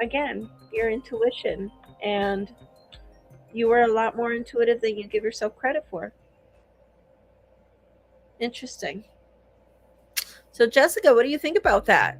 again, your intuition. And you are a lot more intuitive than you give yourself credit for. Interesting. So, Jessica, what do you think about that?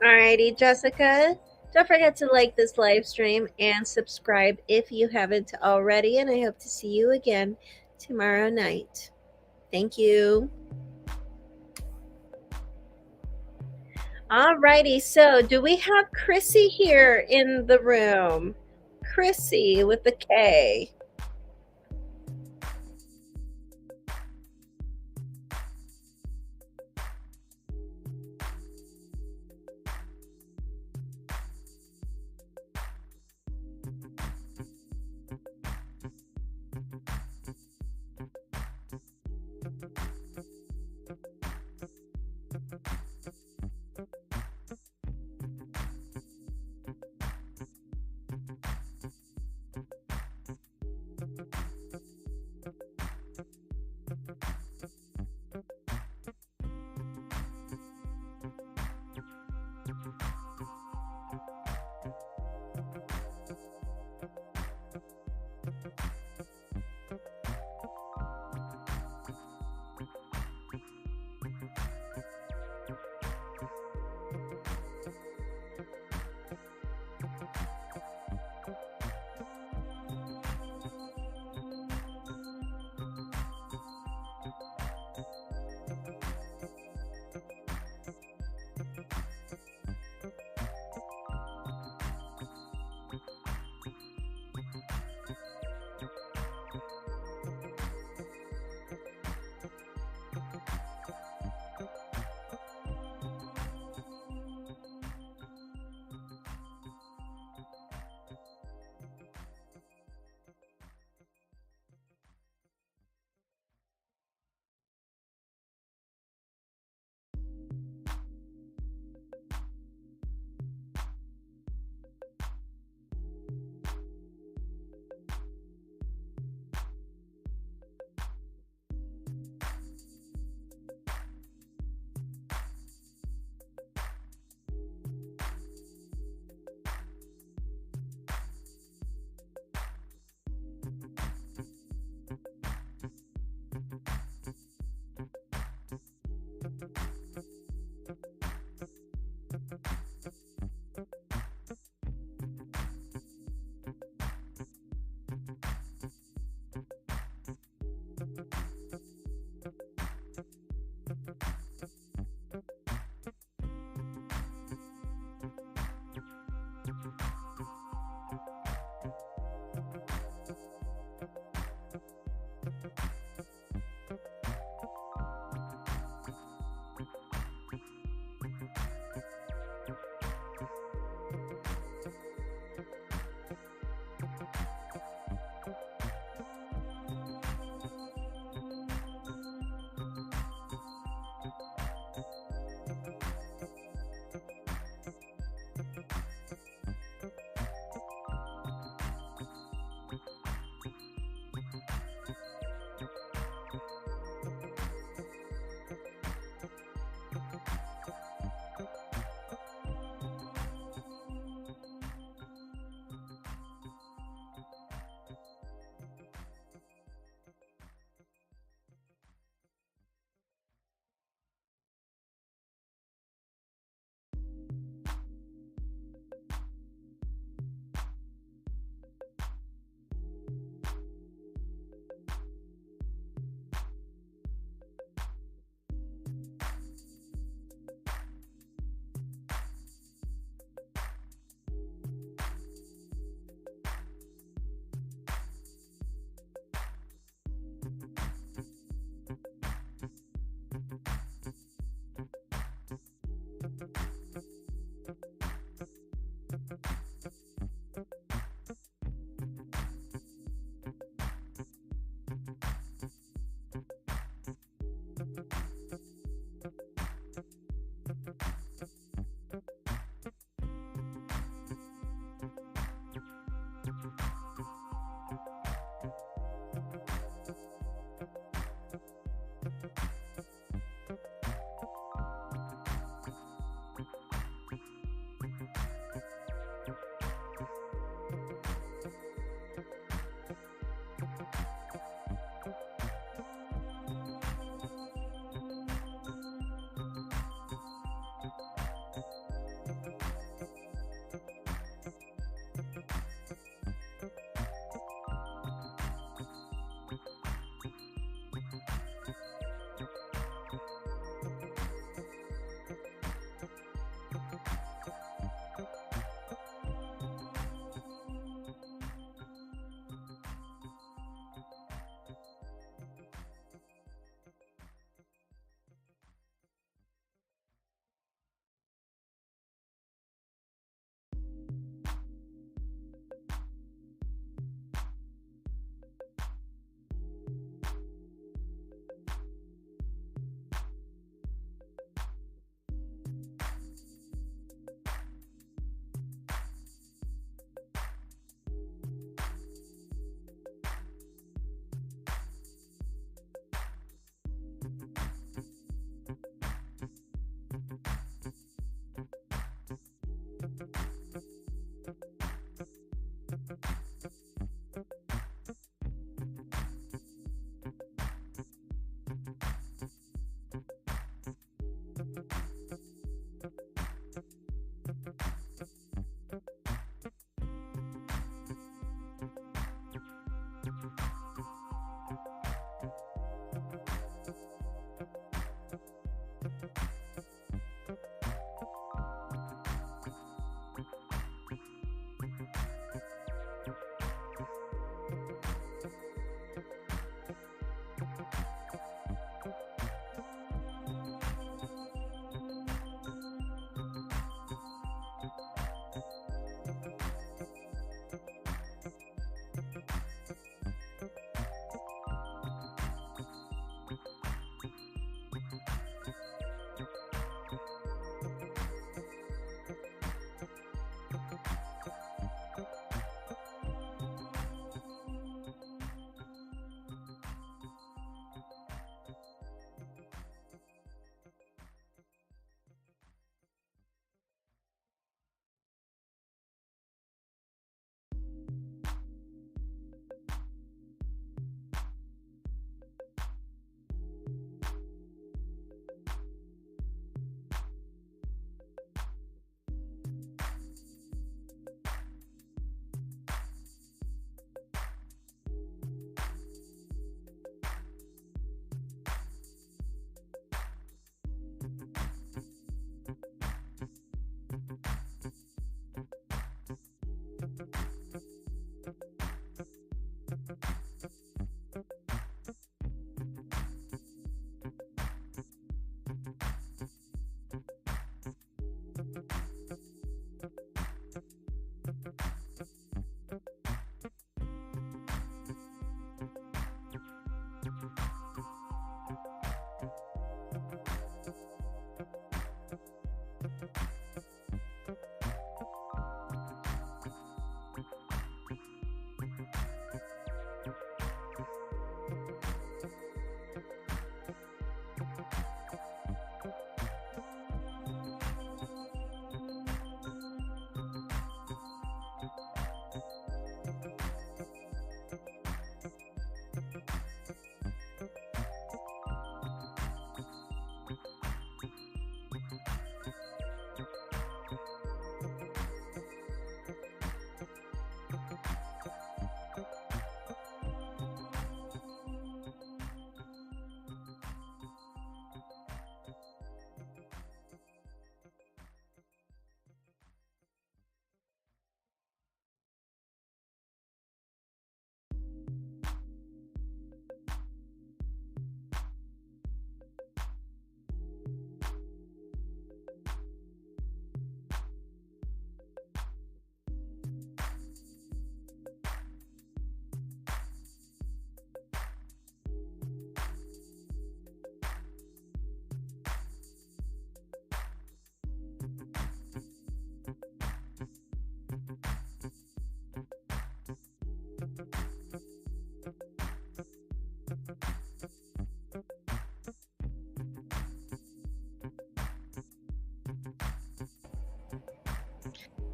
Alrighty, Jessica. Don't forget to like this live stream and subscribe if you haven't already. And I hope to see you again tomorrow night. Thank you. Alrighty, so do we have Chrissy here in the room? Chrissy with the K.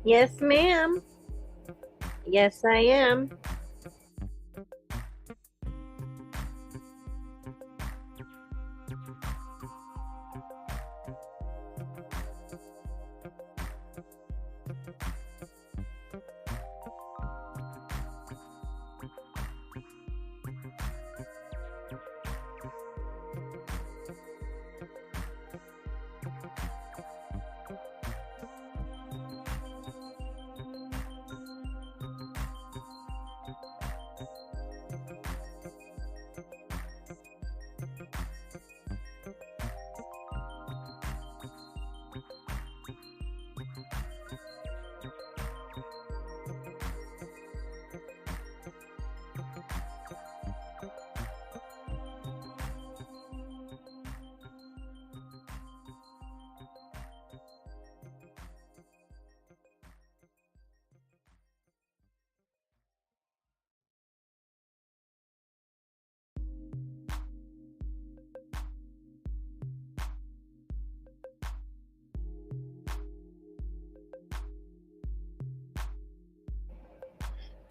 Yes, ma'am. Yes, I am.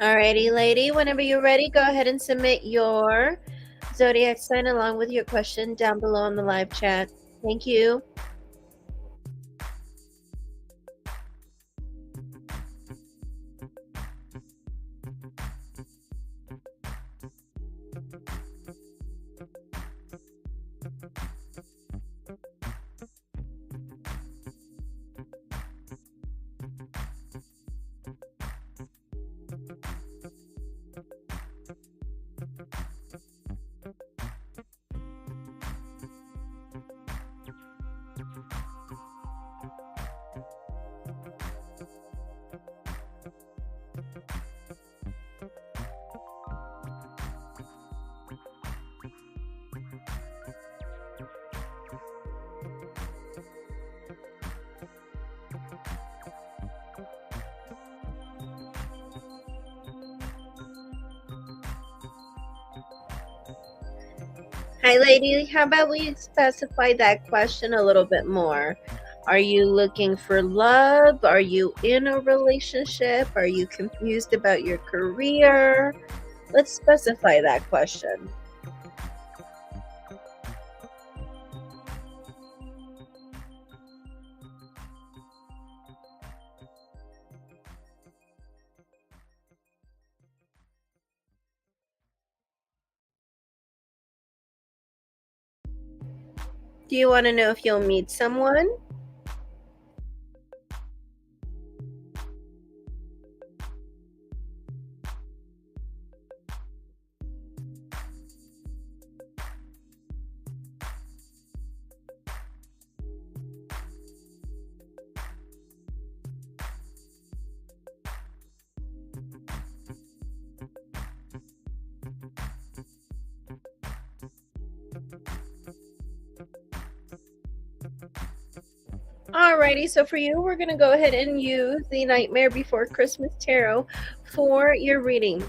Alrighty, lady. Whenever you're ready, go ahead and submit your zodiac sign along with your question down below in the live chat. Thank you. Hi, lady. How about we specify that question a little bit more? Are you looking for love? Are you in a relationship? Are you confused about your career? Let's specify that question. Do you want to know if you'll meet someone? Alrighty, so for you, we're going to go ahead and use the Nightmare Before Christmas Tarot for your reading.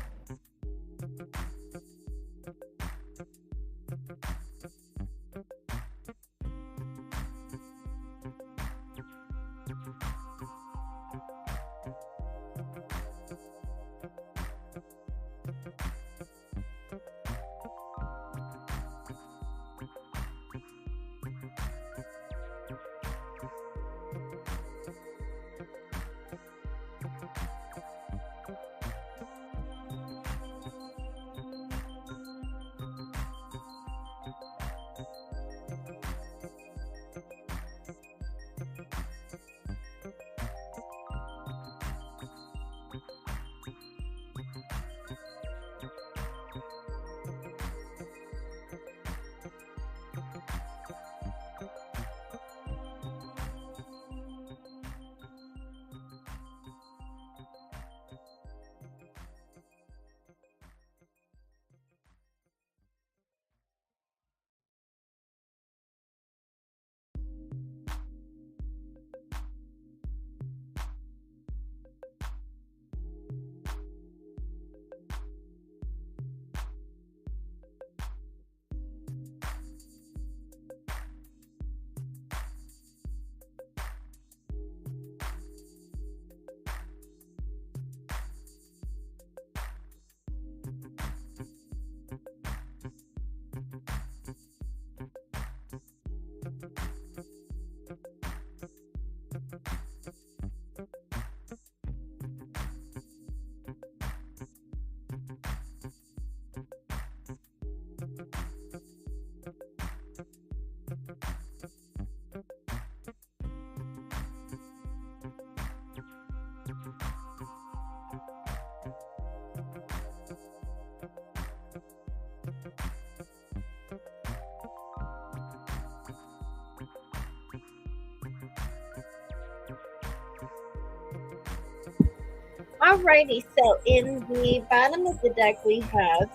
Alrighty, so in the bottom of the deck we have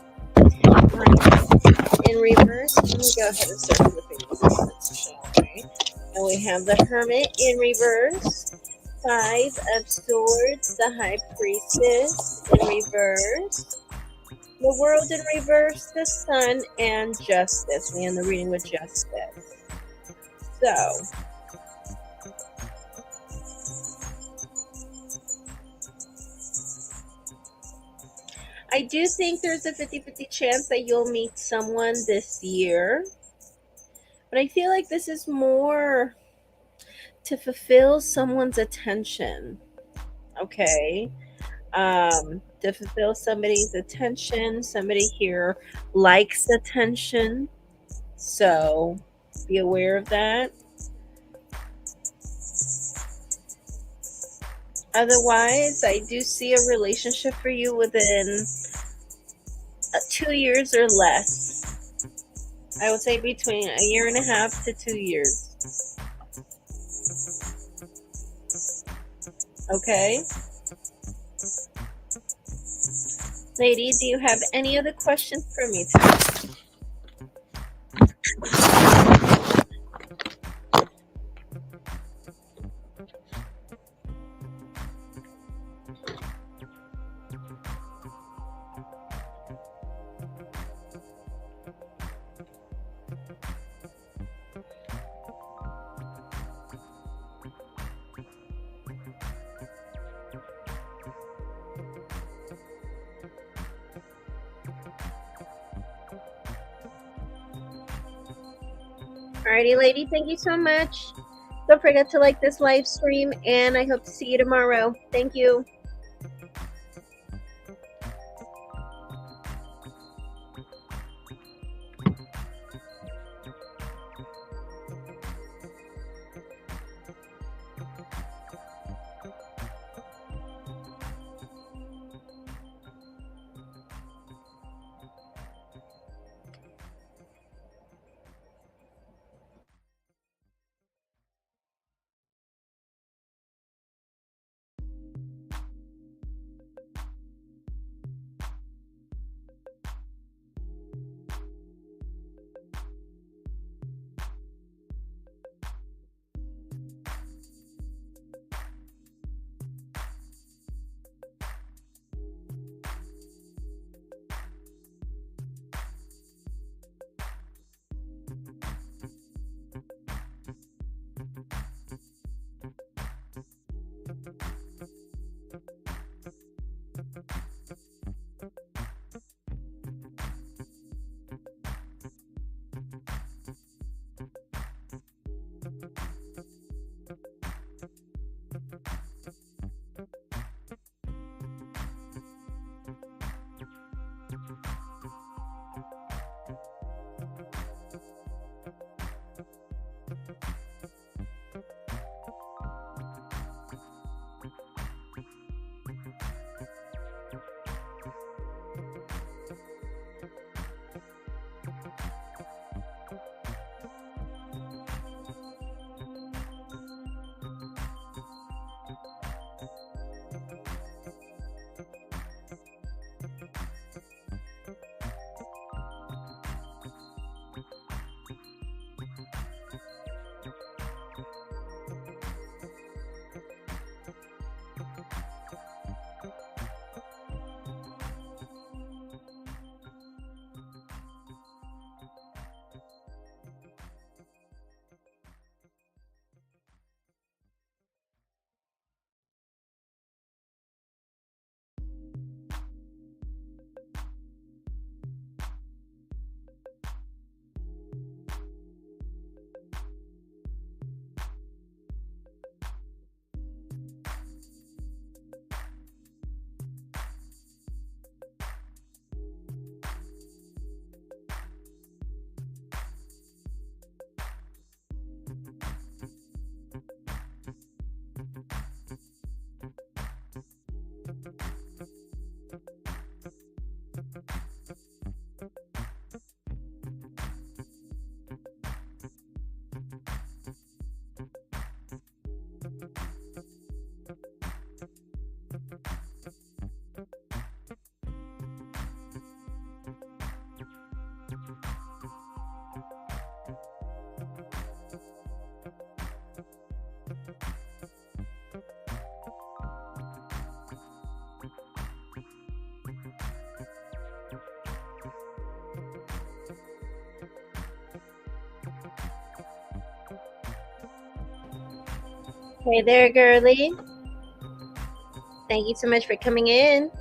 in reverse. Let me go ahead and circle the pages, shall we? And we have the Hermit in reverse, Five of Swords, the High Priestess in reverse, the World in reverse, the Sun, and Justice. We end the reading with Justice. So, I do think there's a 50-50 chance that you'll meet someone this year. But I feel like this is more to fulfill someone's attention. Okay. To fulfill somebody's attention. Somebody here likes attention. So be aware of that. Otherwise, I do see a relationship for you within 2 years or less. I would say between a year and a half to 2 years. Okay? Lady, do you have any other questions for me today? Alrighty, lady, thank you so much. Don't forget to like this live stream, and I hope to see you tomorrow. Thank you. Hey there, girly. Thank you so much for coming in.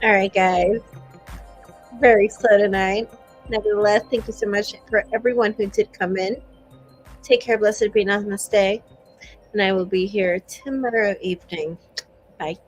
All right, guys. Very slow tonight. Nevertheless, thank you so much for everyone who did come in. Take care, blessed be, namaste. And I will be here tomorrow evening. Bye.